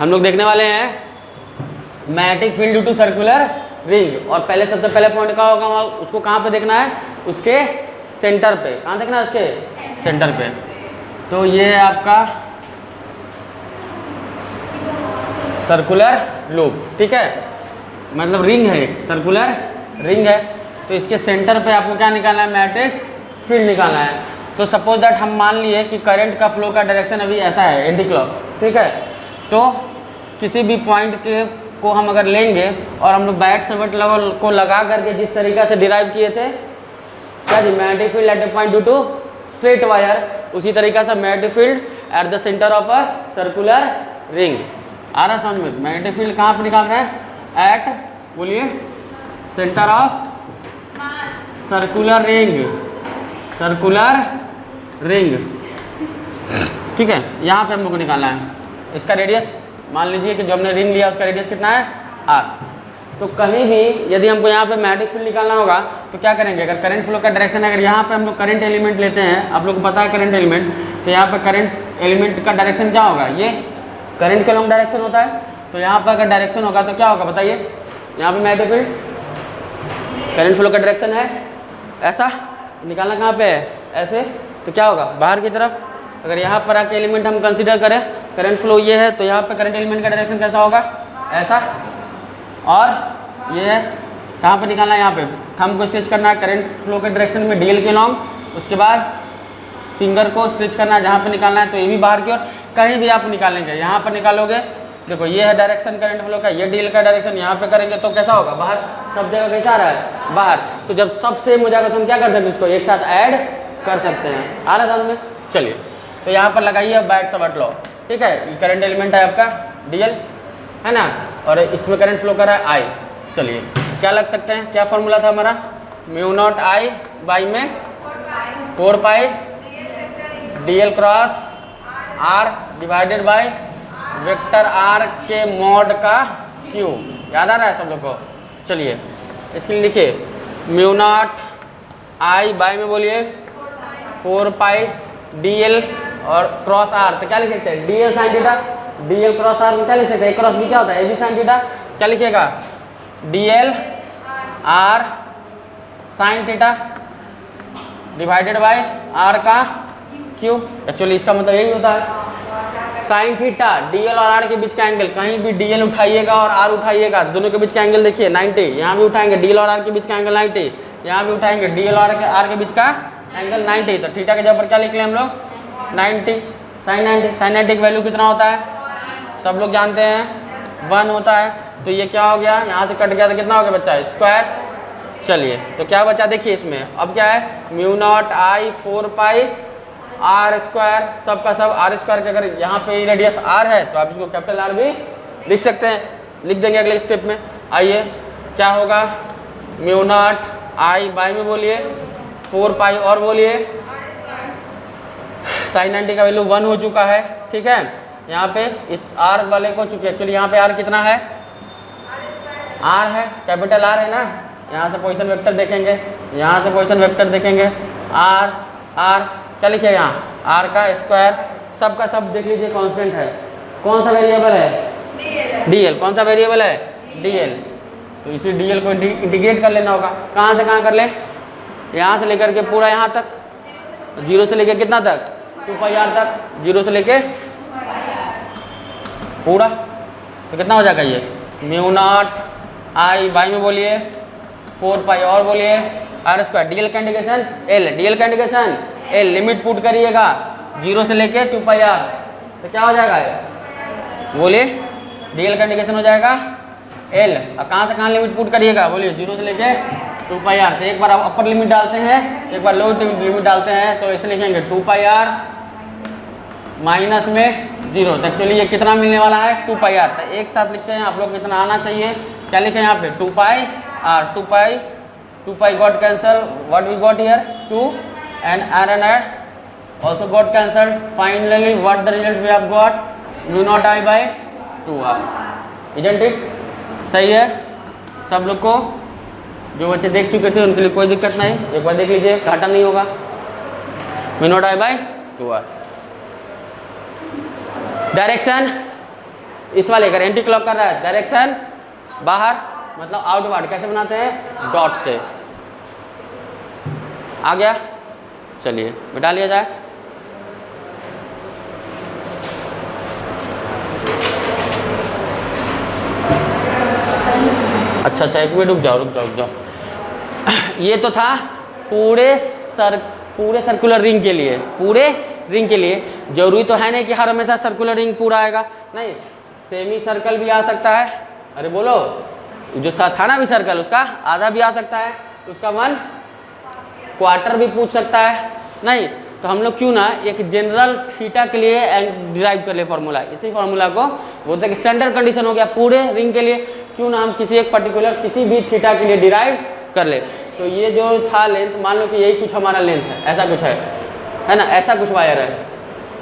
हम लोग देखने वाले हैं magnetic field due to circular ring. और पहले सबसे पहले पॉइंट का होगा उसको कहाँ पे देखना है, उसके सेंटर पे। कहाँ देखना है, उसके सेंटर पे। तो ये है आपका सर्कुलर लूप, ठीक है, मतलब रिंग है, एक सर्कुलर रिंग है। तो इसके सेंटर पे आपको क्या निकालना है, मैग्नेटिक फील्ड निकालना है। तो सपोज दैट हम मान लिए कि करंट का फ्लो का डायरेक्शन अभी ऐसा है, एंटी क्लॉक, ठीक है। तो किसी भी पॉइंट के को हम अगर लेंगे और हम लोग बैट सवट लेवल को लगा करके जिस तरीके से डिराइव किए थे क्या जी, magnetic field at the point due to straight wire, उसी तरीके से magnetic field at the centre of a circular ring. आ रहा समझ में, मैग्नेटिक फील्ड कहाँ पर निकाल रहे हैं, एट, बोलिए, centre of circular ring, circular ring, ठीक है। यहाँ पे हम लोग को निकालना है इसका रेडियस। मान लीजिए कि जो हमने रिंग लिया उसका रेडियस कितना है, आर। तो कहीं भी यदि हमको यहाँ पे मैग्नेटिक फील्ड निकालना होगा तो क्या करेंगे, अगर करंट फ्लो का डायरेक्शन है, अगर यहाँ पे हम लोग करंट एलिमेंट लेते हैं, आप लोग को पता है करंट एलिमेंट, तो यहाँ पे करंट एलिमेंट का डायरेक्शन क्या होगा, ये करंट के लॉन्ग डायरेक्शन होता है। तो यहाँ पर अगर डायरेक्शन होगा तो क्या होगा बताइए, यहाँ पे मैग्नेटिक फील्ड करंट फ्लो का डायरेक्शन है ऐसा, निकालना कहाँ पे है, ऐसे, तो क्या होगा बाहर की तरफ। अगर यहाँ पर आके एलिमेंट हम कंसीडर करें, करंट फ्लो ये है, तो यहाँ पे करंट एलिमेंट का डायरेक्शन कैसा होगा, ऐसा। और ये कहाँ पे निकालना है, यहाँ पे थंब को स्ट्रेच करना है करंट फ्लो के डायरेक्शन में डीएल के लॉन्ग, उसके बाद फिंगर को स्ट्रेच करना है जहाँ पे निकालना है, तो ये भी बाहर की ओर कहीं भी आप निकालेंगे। यहाँ पर निकालोगे, देखो ये है डायरेक्शन करंट फ्लो का, ये डीएल का डायरेक्शन, यहाँ पे करेंगे तो कैसा होगा, बाहर, सब जगह कैसा आ रहा है, बाहर। तो जब सब सेम हो जाएगा तो हम क्या कर सकते हैं, इसको एक साथ ऐड कर सकते हैं। आ रहा था में, चलिए तो यहाँ पर लगाइए बैट सवट लॉ, ठीक है। ये करंट एलिमेंट है आपका डीएल, है ना, और इसमें करंट फ्लो कर रहा है आई। चलिए क्या लग सकते हैं, क्या फॉर्मूला था हमारा, म्यू नॉट आई बाई में 4 pi dl cross r divided by vector r के मॉड का क्यू। याद आ रहा है सब लोग को। चलिए इसके लिए लिखिए म्यू नॉट आई बाई में बोलिए 4 पाई डीएल और क्रॉस आर, तो क्या लिख सकते हैं, DL sine theta, DL cross R में क्या लिख सकते हैं, क्रॉस भी क्या होता है, ए बी साइन थीटा। क्या लिखिएगा, DL R sine theta divided by R का क्यू। एक्चुअली इसका मतलब यही होता है, साइन थीटा डीएल और आर के बीच का एंगल, कहीं भी डीएल उठाइएगा और आर उठाइएगा, दोनों के बीच का एंगल देखिए 90, यहाँ भी उठाएंगे डीएल और आर के बीच का एंगल 90, यहाँ भी उठाएंगे डीएल और आर के बीच का एंगल 90। तो थीटा के जगह पर क्या लिख लें हम लोग, 90 साइन 90। साइन 90 की वैल्यू कितना होता है, सब लोग जानते हैं 1 होता है। तो ये क्या हो गया, यहाँ से कट गया तो कितना हो गया बच्चा, स्क्वायर। चलिए तो क्या बचा देखिए इसमें, अब क्या है, mu naught I 4 pi R square, सब का सब आर स्क्वायर के, अगर यहाँ पे रेडियस आर है तो आप इसको कैपिटल आर भी लिख सकते हैं, लिख देंगे अगले स्टेप में। आइए क्या होगा, म्यू नॉट आई बाई में बोलिए 4 पाई और बोलिए साइन 90 का वैल्यू 1 हो चुका है, ठीक है। यहाँ पे इस आर वाले को चुके, एक्चुअली यहाँ पे आर कितना है, आर है, कैपिटल आर है ना। यहाँ से पोजीशन वेक्टर देखेंगे, यहाँ से पोजीशन वेक्टर देखेंगे, आर आर क्या लिखिए यहाँ, आर का स्क्वायर, सब का सब देख लीजिए कांस्टेंट है। कौन सा वेरिएबल है, डीएल। कौन सा वेरिएबल है, डीएल। तो इसी डीएल को इंटीग्रेट कर लेना होगा। कहाँ से कहाँ कर ले, यहाँ से लेकर के पूरा यहाँ तक, 0 से लेकर कितना तक, 2 पाई आर तक, 0 से लेके पूरा। तो कितना हो जाएगा ये, म्यू नॉट आई बाई में बोलिए 4 पाई और बोलिए आर स्क्वायर, डीएल का इंडिकेशन एल, डीएल का इंडिकेशन एल, लिमिट पुट करिएगा 0 से लेके 2 पाई आर, तो क्या हो जाएगा बोलिए, डीएल का इंडिकेशन हो जाएगा एल। और कहाँ से कहाँ लिमिट पुट करिएगा बोलिए, 0 से लेके 2 पाई आर। तो एक बार आप अपर लिमिट डालते हैं, एक बार लोअर लिमिट डालते हैं, तो ऐसे लिखेंगे 2 पाई आर माइनस में 0। तो एक्चुअली ये कितना मिलने वाला है, 2 पाई आर। तो एक साथ लिखते हैं, आप लोग कितना आना चाहिए, क्या लिखें यहाँ पे 2 pi r, 2 pi got cancel, what we got here 2 and r and r also got cancelled. Finally what the result we have got, mu naught I by 2r, isn't it? सही है सब लोग को, जो बच्चे देख चुके थे उनके लिए कोई दिक्कत नहीं, एक बार देख लीजिए, घाटा नहीं होगा। Mu naught I by 2r। Direction इस वाले अगर एंटी क्लॉक कर रहा है डायरेक्शन बाहर मतलब आउटवर्ड, कैसे बनाते हैं? डॉट से। आ गया, चलिए मिटा लिया जाए। अच्छा एक मिनट रुक जाओ। ये तो था पूरे सर्कुलर रिंग के लिए, पूरे रिंग के लिए। जरूरी तो है नहीं कि हर हमेशा सर्कुलर रिंग पूरा आएगा, नहीं, सेमी सर्कल भी आ सकता है। अरे बोलो, जो था ना भी सर्कल, उसका आधा भी आ सकता है, उसका 1 क्वार्टर भी पूछ सकता है। नहीं तो हम लोग क्यों ना एक जनरल थीटा के लिए डिराइव कर ले फॉर्मूला। इसी फॉर्मूला को बोलते हैं स्टैंडर्ड कंडीशन हो गया पूरे रिंग के लिए। क्यों ना हम किसी एक पर्टिकुलर किसी भी थीटा के लिए डिराइव कर ले। तो ये जो था लेंथ, मान लो कि यही कुछ हमारा लेंथ है, ऐसा कुछ है ना, ऐसा कुछ वायर है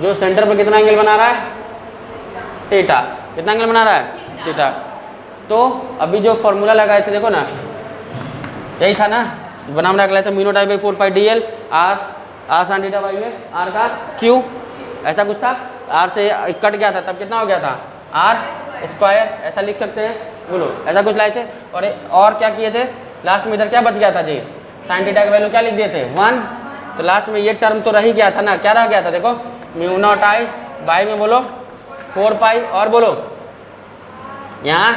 जो सेंटर पर कितना एंगल बना रहा है? थीटा। कितना एंगल बना रहा है? थीटा। तो अभी जो फॉर्मूला लगाए थे देखो ना, यही था ना, बनाम रख लाए थे mu naught I by 4 pi D L R sine theta by में आर का क्यू, ऐसा कुछ था। आर से कट गया था तब कितना हो गया था? आर स्क्वायर, ऐसा लिख सकते हैं। बोलो, ऐसा कुछ लाए थे। और क्या किए थे लास्ट में? इधर क्या बच गया था जी? साइन थीटा का वैल्यू क्या लिख दिए थे? 1। तो लास्ट में ये टर्म तो रह ही गया था ना, क्या रह गया था? देखो, म्यू नॉट आई बाई में बोलो 4 पाई, और बोलो यहाँ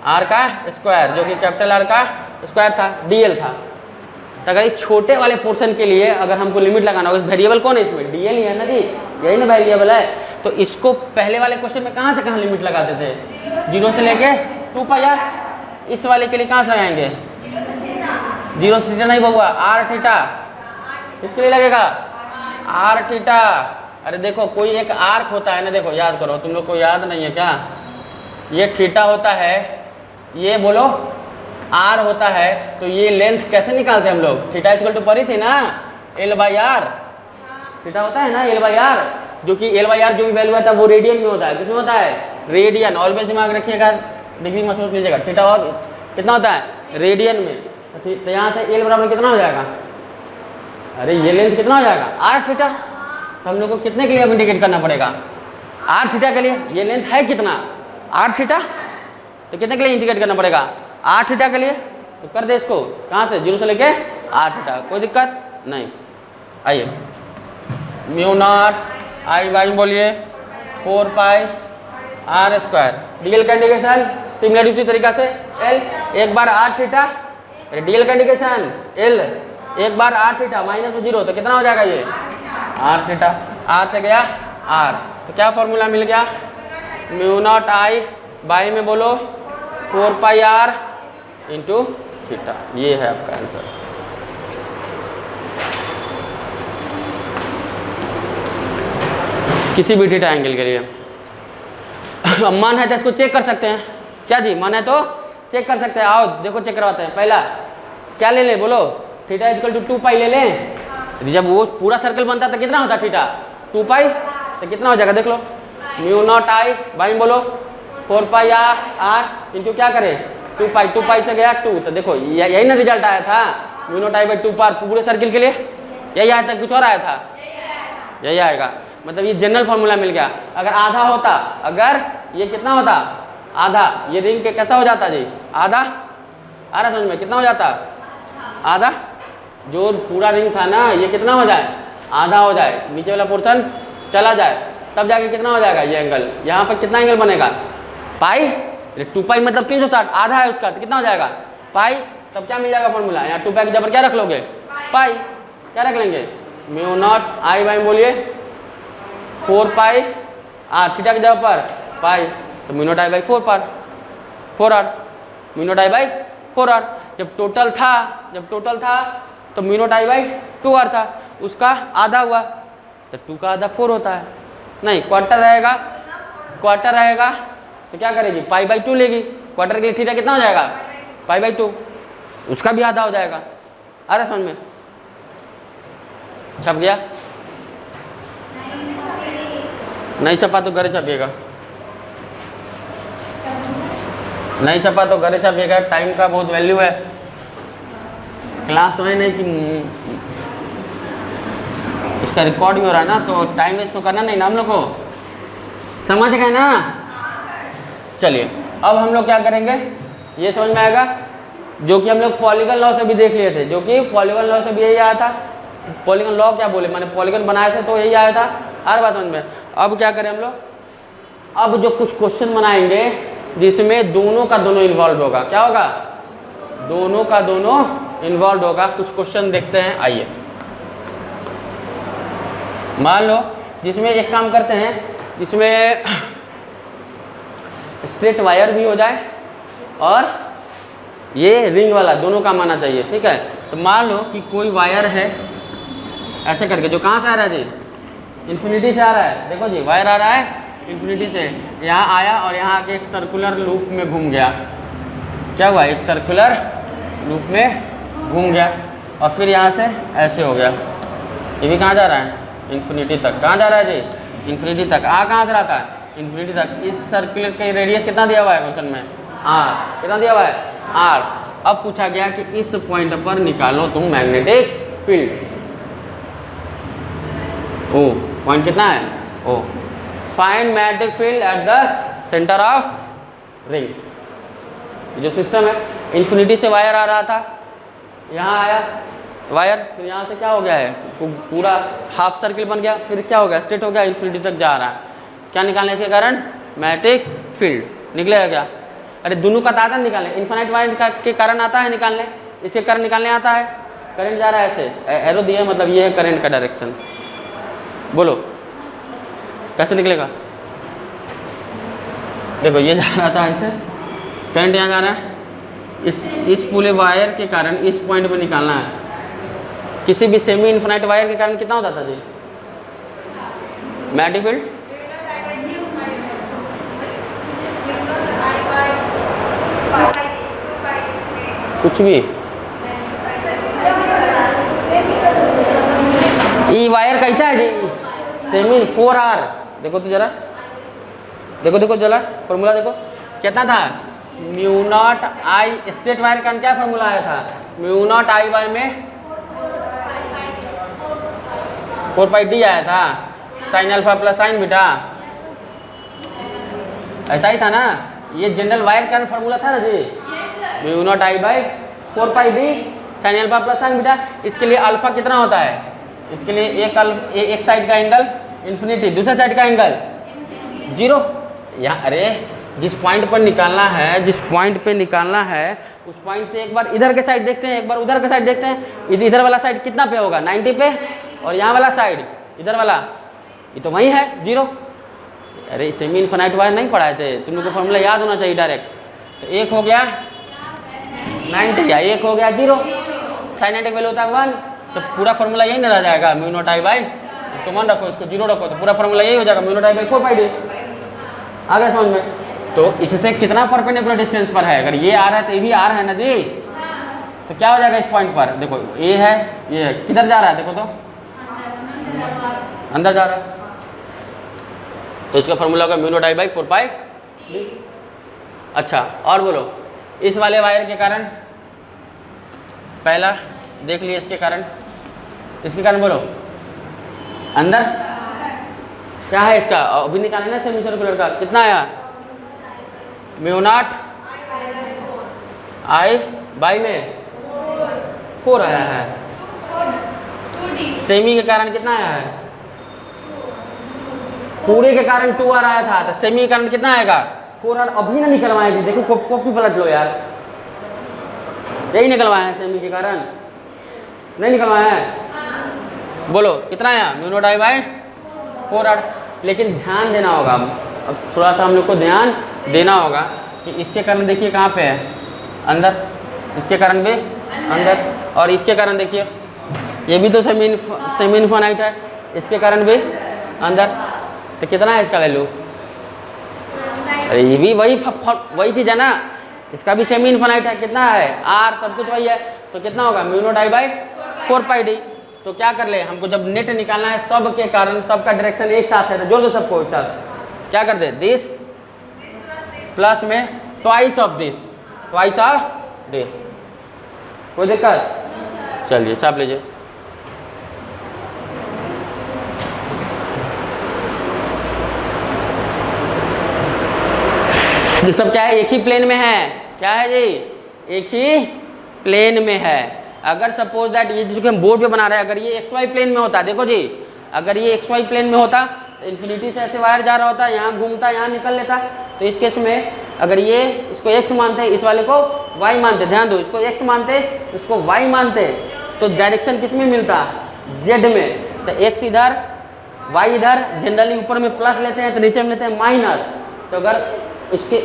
आर का स्क्वायर, जो कि कैपिटल आर का स्क्वायर था, डीएल था। तो अगर इस छोटे वाले पोर्शन के लिए अगर हमको लिमिट लगाना होगा, वेरिएबल कौन है इसमें? डीएल ही है ना जी, यही ना वेरिएबल है। तो इसको पहले वाले क्वेश्चन में कहाँ से कहाँ लिमिट लगाते थे? 0 से लेके 2 पाई आर। इस वाले के लिए कहाँ से लगाएंगे? 0 से थीटा नहीं बहुआ, आर थीटा। किसके लिए लगेगा? R theta. अरे देखो, कोई एक आर्क होता है ना, देखो याद करो, तुम लोग को याद नहीं है क्या? ये थीटा होता है, ये बोलो आर होता है। तो ये लेंथ कैसे निकालते हैं हम लोग? थीटा इक्वल टू पर ही थी ना, एल बाई आर। थीटा होता है ना एल बाई आर, जो कि एल बाई आर जो भी वैल्यू आता है वो रेडियन में होता है। किसमें होता है? रेडियन। ऑलवेज दिमाग रखिएगा, डिग्री में सोच लीजिएगा। थीटा और कितना होता है? रेडियन में। तो यहाँ से एल बराबर कितना हो जाएगा? अरे ये लेंथ कितना हो जाएगा? R theta. तो हम लोग को कितने के लिए अब इंडिकेट करना पड़ेगा? आर थीटा के लिए। ये लेंथ है कितना? R theta. तो कितने के लिए इंडिकेट करना पड़ेगा? आर थीटा के लिए। तो कर दे इसको, कहाँ से? 0 से लेके आर थीटा, कोई दिक्कत नहीं। आइए, म्यू नॉट आई बाई बोलिए 4 पाई आर स्क्वायर, डीएल का इंडिकेशन सिमिलर उसी तरीका से एल, एक बार आर थीटा, डीएल का इंडिकेशन एल, एक बार आर थीटा माइनस में 0, तो कितना हो जाएगा ये? Are theta. आर से गया आर, तो क्या फॉर्मूला मिल गया? म्यू नॉट आई बाई में बोलो 4 पाई आर इंटू थीटा। ये है आपका आंसर। किसी भी थीटा एंगल के लिए। अब मन है तो इसको चेक कर सकते हैं। क्या जी, मन है तो चेक कर सकते हैं। आओ देखो, चेक करवाते हैं। पहला क्या ले लें? बोलो, थीटा इक्वल टू 2 पाई ले लें। जब वो पूरा सर्कल बनता था कितना होता थीटा? 2 पाई। तो कितना हो जाएगा देख लो, म्यू नॉट आई बाई बोलो 4 पाई आर इंटू क्या करें? 2 पाई। 2 पाई से गया 2, तो देखो यही ना रिजल्ट आया था, म्यू नॉट आई बाई 2 पार पूरे सर्किल के लिए। यही आया था, कुछ और आया था? यही आएगा। मतलब ये जनरल फॉर्मूला मिल गया। अगर आधा होता, अगर ये कितना होता? आधा, ये रिंग के कैसा हो जाता जी? आधा। आ रहा समझ में? कितना हो जाता? आधा। जो पूरा रिंग था ना, ये कितना हो जाए? आधा हो जाए, नीचे वाला पोर्शन चला जाए, तब जाके कितना हो जाएगा ये एंगल? यहाँ पर कितना एंगल बनेगा? पाई। 2 पाई मतलब 360, आधा है उसका, तो कितना हो जाएगा? पाई। तब क्या मिल जाएगा फॉर्मूला? यहाँ 2 पाई की जगह क्या रख लोगे? पाई। क्या रख लेंगे? म्यू नॉट आई बाई बोलिए 4 पाई आर, थीटा की जगह पर पाई, तो म्यू नॉट आई बाई 4 पार 4 R, mu naught I by 4 R. जब टोटल था तो mu naught I by 2 R था, उसका आधा हुआ, तो 2 का आधा 4 होता है। नहीं, क्वार्टर रहेगा तो क्या करेगी? पाई बाई 2 लेगी। क्वार्टर के लिए थीटा कितना हो जाएगा? पाई बाई 2, उसका भी आधा हो जाएगा। आ रहा समझ में? छप गया? नहीं छपा तो घर छपिएगा, नहीं छपा तो घर छपिएगा। टाइम का बहुत वैल्यू है। क्लास तो है नहीं कि इसका रिकॉर्ड भी हो रहा है ना, तो टाइम वेस्ट तो करना नहीं ना हम लोग को। समझ गए ना? चलिए अब हम लोग क्या करेंगे, ये समझ में आएगा, जो कि हम लोग पॉलीगन लॉ से भी देख लिए थे, जो कि पॉलीगन लॉ से भी यही आया था। पॉलीगन लॉ क्या बोले, मैंने पॉलीगन बनाए थे तो यही आया था। हर बात समझ में। अब क्या करें हम लोग, अब जो कुछ क्वेश्चन बनाएंगे जिसमें दोनों का दोनों इन्वॉल्व होगा। क्या होगा, दोनों का दोनों इन्वॉल्व होगा। कुछ क्वेश्चन देखते हैं, आइए। मान लो जिसमें एक काम करते हैं, जिसमें स्ट्रेट वायर भी हो जाए और ये रिंग वाला, दोनों काम आना चाहिए, ठीक है। तो मान लो कि कोई वायर है ऐसे करके, जो कहाँ से आ रहा है जी, इन्फिनिटी से आ रहा है। देखो जी, वायर आ रहा है इन्फिनिटी से, यहाँ आया और यहाँ आके एक सर्कुलर लूप में घूम गया। क्या हुआ, एक सर्कुलर लूप में घूम गया और फिर यहाँ से ऐसे हो गया। ये भी कहाँ जा रहा है, इन्फिनिटी तक। कहाँ जा रहा है जी, इन्फिनिटी तक। कहाँ से रहा था, इन्फिनिटी तक। इस सर्कुलर का रेडियस कितना दिया हुआ है क्वेश्चन में, आर। कितना दिया हुआ है, आर। अब पूछा गया कि इस पॉइंट पर निकालो तुम मैग्नेटिक फील्ड। ओ पॉइंट कितना है, O. Find magnetic field at the centre of ring. जो सिस्टम है, इन्फिनिटी से वायर आ रहा था, यहाँ आया वायर, फिर यहाँ से क्या हो गया है, पूरा हाफ सर्किल बन गया, फिर क्या हो गया, स्ट्रेट हो गया, इन्फिनिटी तक जा रहा है। क्या निकालने इसके कारण, मैग्नेटिक फील्ड निकलेगा क्या। अरे दोनों का आता है निकालने, इन्फिनाइट वायर के कारण आता है निकालने, इसके कारण निकालने आता है। करंट जा रहा है ऐसे, एरो दिया है, मतलब ये है करंट का डायरेक्शन। बोलो कैसे निकलेगा, देखो ये जा रहा था ऐसे, करंट यहाँ जा रहा है, इस पूरे वायर के कारण इस पॉइंट पे निकालना है। किसी भी सेमी इन्फिनाइट वायर के कारण कितना होता था जी, मैग्नेटिक फील्ड, कुछ भी। ये वायर कैसा है जी, सेमी 4R। देखो तो जरा, देखो जरा फॉर्मूला देखो कितना था, म्यू नॉट आई। स्ट्रेट वायर का क्या फॉर्मूला आया था, म्यू नॉट आई बार में 4πD आया था, sign alpha plus sine beta, ऐसा ही था ना। ये जनरल वायर का फॉर्मूला था ना जी, mu naught I by 4πD sine alpha plus sine beta. इसके लिए अल्फा कितना होता है, इसके लिए एक साइड का एंगल इन्फिनिटी, दूसरे साइड का एंगल 0। यहाँ अरे जिस पॉइंट पर निकालना है, जिस पॉइंट पे निकालना है, उस पॉइंट से एक बार इधर के साइड देखते हैं, एक बार उधर के साइड देखते हैं। इधर वाला साइड कितना पे होगा, 90 पे, और यहाँ वाला साइड इधर वाला ये तो वही है 0। अरे सेमी इन्फिनाइट वायर नहीं पढ़ाए थे तुम लोग को, फॉर्मूला याद होना चाहिए डायरेक्ट। तो एक हो गया 90 या एक हो गया 0, साइन 90 वैल्यू होता है 1, तो पूरा फॉर्मूला यही ना रह जाएगा, म्यू नॉट आई बाई, इसको 1 रखो, इसको 0 रखो, तो पूरा फॉर्मूला यही हो जाएगा, mu naught I by 4πD। आ गया समझ में। तो इससे कितना परपेंडिकुलर डिस्टेंस पर है, अगर ये आर है तो ये भी आर है ना जी, तो क्या हो जाएगा इस पॉइंट पर, देखो ये है, ये है, किधर जा रहा है देखो तो, अंदर जा रहा है। तो इसका फॉर्मूला होगा mu naught I by 4πD। अच्छा और बोलो, इस वाले वायर के कारण, पहला देख लिए इसके कारण, इसके कारण बोलो अंदर क्या है इसका, अभी निकाले ना सेमी सर्कुलर का, कितना आया, म्यू नॉट आई बाई में 4 आया है। सेमी के कारण कितना आया है, पूरे के कारण 2R आया था, तो सेमी के कारण कितना आएगा 4R। अभी ना निकलवाए थे, देखो कॉपी पलट लो यार, यही निकलवाए हैं, सेमी के कारण नहीं निकलवाए हैं। बोलो कितना आया, mu naught I by 4R। लेकिन ध्यान देना होगा, अब थोड़ा सा हम लोग को ध्यान देना होगा कि इसके कारण देखिए कहाँ पे है, अंदर, इसके कारण भी अंदर, और इसके कारण देखिए ये भी तो सेमी इन्फिनाइट है, इसके कारण भी अंदर। तो कितना है इसका वैल्यू, अरे ये भी वही चीज़ है ना, इसका भी सेमी इन्फिनाइट है, कितना है आर, सब कुछ वही है, तो कितना होगा mu naught I by 4πD। तो क्या कर ले, हमको जब नेट निकालना है सब के कारण, सबका डायरेक्शन एक साथ है, तो जोड़ दो सबको एक साथ। क्या कर दे, दिस प्लस में twice of this, twice of this, कोई दिक्कत, चलिए छाप लीजिए। ये सब क्या है, एक ही प्लेन में है। क्या है जी, एक ही प्लेन में है। अगर सपोज दैट ये जो हम बोर्ड पे बना रहे हैं, अगर ये एक्स वाई प्लेन में होता, देखो जी, अगर ये एक्स वाई प्लेन में होता तो इन्फिनिटी से ऐसे वायर जा रहा होता, यहाँ घूमता, यहाँ निकल लेता। तो इस केस में अगर ये इसको एक्स मानते, इस वाले को वाई मानते, ध्यान दो, इसको एक्स मानते, इसको वाई मानते, तो डायरेक्शन किस में मिलता, जेड में। तो एक्स इधर, वाई इधर, जनरली ऊपर में प्लस लेते हैं तो नीचे में लेते हैं माइनस। तो अगर इसके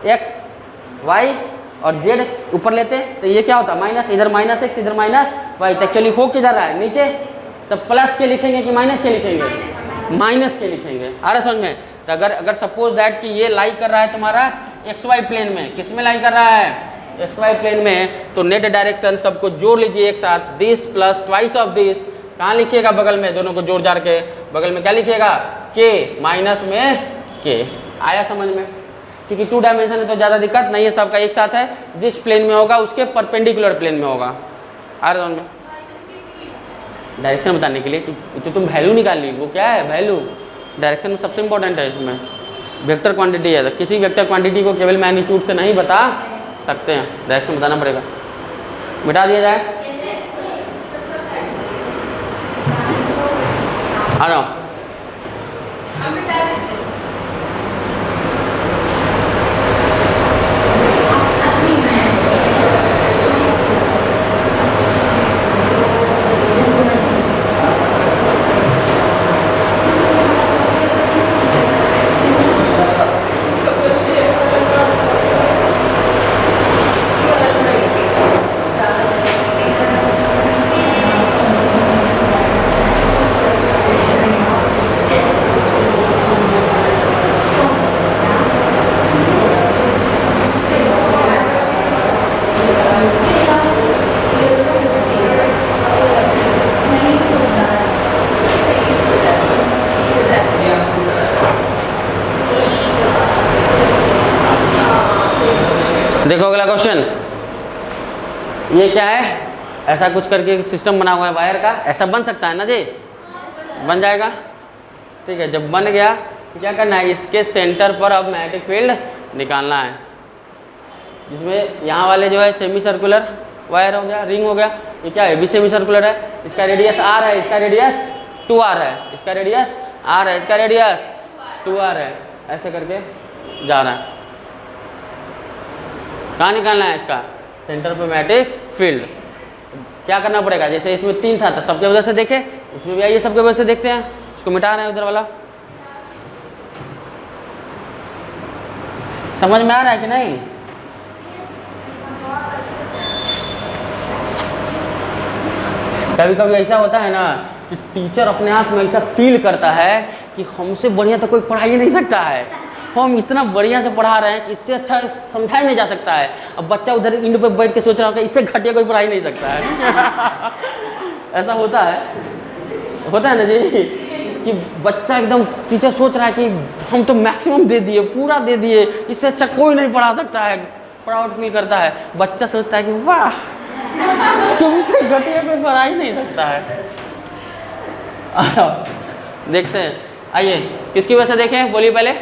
एक्स वाई और जेड ऊपर लेते तो ये क्या होता, माइनस, इधर माइनस एक्स, इधर माइनस वाई। तो एक्चुअली हो किधर रहा है, नीचे। तो प्लस के लिखेंगे कि माइनस के लिखेंगे, माइनस के लिखेंगे। आ रहा समझ में। तो अगर सपोज दैट कि ये लाई कर रहा है तुम्हारा एक्स वाई प्लेन में, किस में लाई कर रहा है, एक्स वाई प्लेन में, तो नेट डायरेक्शन सबको जोड़ लीजिए एक साथ, this plus twice of this. कहाँ लिखिएगा, बगल में, दोनों को जोड़ जाड़ के बगल में क्या लिखिएगा, के माइनस में के। आया समझ में। क्योंकि 2 डायमेंशन है तो ज़्यादा दिक्कत नहीं है, सबका एक साथ है। जिस प्लेन में होगा उसके परपेंडिकुलर प्लेन में होगा। आ रहा में डायरेक्शन बताने के लिए कि तो तुम वैल्यू निकाल ली, वो क्या है वैल्यू, डायरेक्शन में सबसे इंपॉर्टेंट है। इसमें वेक्टर क्वांटिटी है, तो किसी वेक्टर क्वांटिटी को केवल मैग्नीट्यूड से नहीं बता सकते हैं, डायरेक्शन बताना पड़ेगा। मिटा दिया जाए, आ जाओ। देखो अगला क्वेश्चन, ये क्या है, ऐसा कुछ करके सिस्टम बना हुआ है वायर का, ऐसा बन सकता है ना जी, बन जाएगा। ठीक है, जब बन गया तो क्या करना है, इसके सेंटर पर अब मैग्नेटिक फील्ड निकालना है। जिसमें यहाँ वाले जो है सेमी सर्कुलर वायर हो गया, रिंग हो गया, ये क्या है भी सेमी सर्कुलर है, इसका रेडियस r है, इसका रेडियस 2r है, इसका रेडियस r है, इसका रेडियस 2r है, ऐसे करके जा रहा है। कहाँ निकालना है इसका, सेंटर पे मैग्नेटिक फील्ड। क्या करना पड़ेगा, जैसे इसमें 3 था तो सबके वजह से देखे, इसमें भी आइए सबके वजह से देखते हैं। इसको मिटा रहे हैं उधर वाला, समझ में आ रहा है कि नहीं। कभी कभी ऐसा होता है ना कि टीचर अपने आप में ऐसा फील करता है कि हमसे बढ़िया तो कोई पढ़ा ही नहीं सकता है, हम इतना बढ़िया से पढ़ा रहे हैं कि इससे अच्छा समझा ही नहीं जा सकता है। अब बच्चा उधर इंड पे बैठ के सोच रहा होगा इससे घटिया कोई पढ़ा ही नहीं सकता है। ऐसा होता है ना जी, कि बच्चा एकदम, टीचर सोच रहा है कि हम तो मैक्सिमम दे दिए, पूरा दे दिए, इससे अच्छा कोई नहीं पढ़ा सकता है, प्राउड फील करता है। बच्चा सोचता है कि वाह तुमसे घटिया कोई पढ़ा ही नहीं सकता है। देखते हैं, आइए किसकी वजह से देखें, बोलिए पहले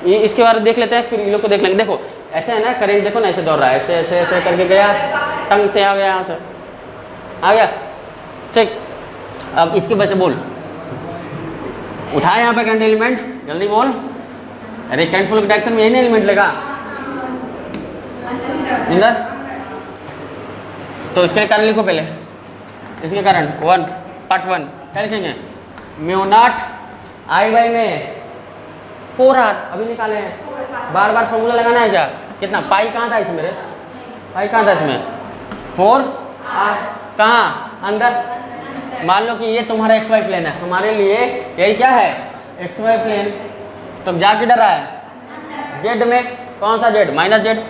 ये इसके बारे में देख लेते हैं, फिर इन लोग को देख लेंगे। देखो ऐसे है ना, करंट देखो ना ऐसे दौड़ रहा है, ऐसे ऐसे ऐसे करके गया, टंग से आ गया, यहाँ से आ गया। ठीक, अब इसकी वजह से बोल, उठाए यहाँ पे करंट एलिमेंट, जल्दी बोल। अरे करंट फ्लो के डायरेक्शन में यही नहीं एलिमेंट लगा इंदर, तो इसके कारण लिखो पहले, इसके कारण 1 पार्ट 1 क्या लिखेंगे, म्यू नॉट आई बाई में 4r, अभी निकाले हैं, बार बार फॉर्मूला लगाना है क्या, कितना पाई कहाँ था इसमें रे, पाई कहाँ था इसमें, 4r कहाँ अंदर। मान लो कि ये तुम्हारा एक्स वाई प्लेन है, हमारे लिए यही क्या है एक्स वाई प्लेन, तो जा किधर रहा है जेड में, कौन सा जेड, माइनस जेड,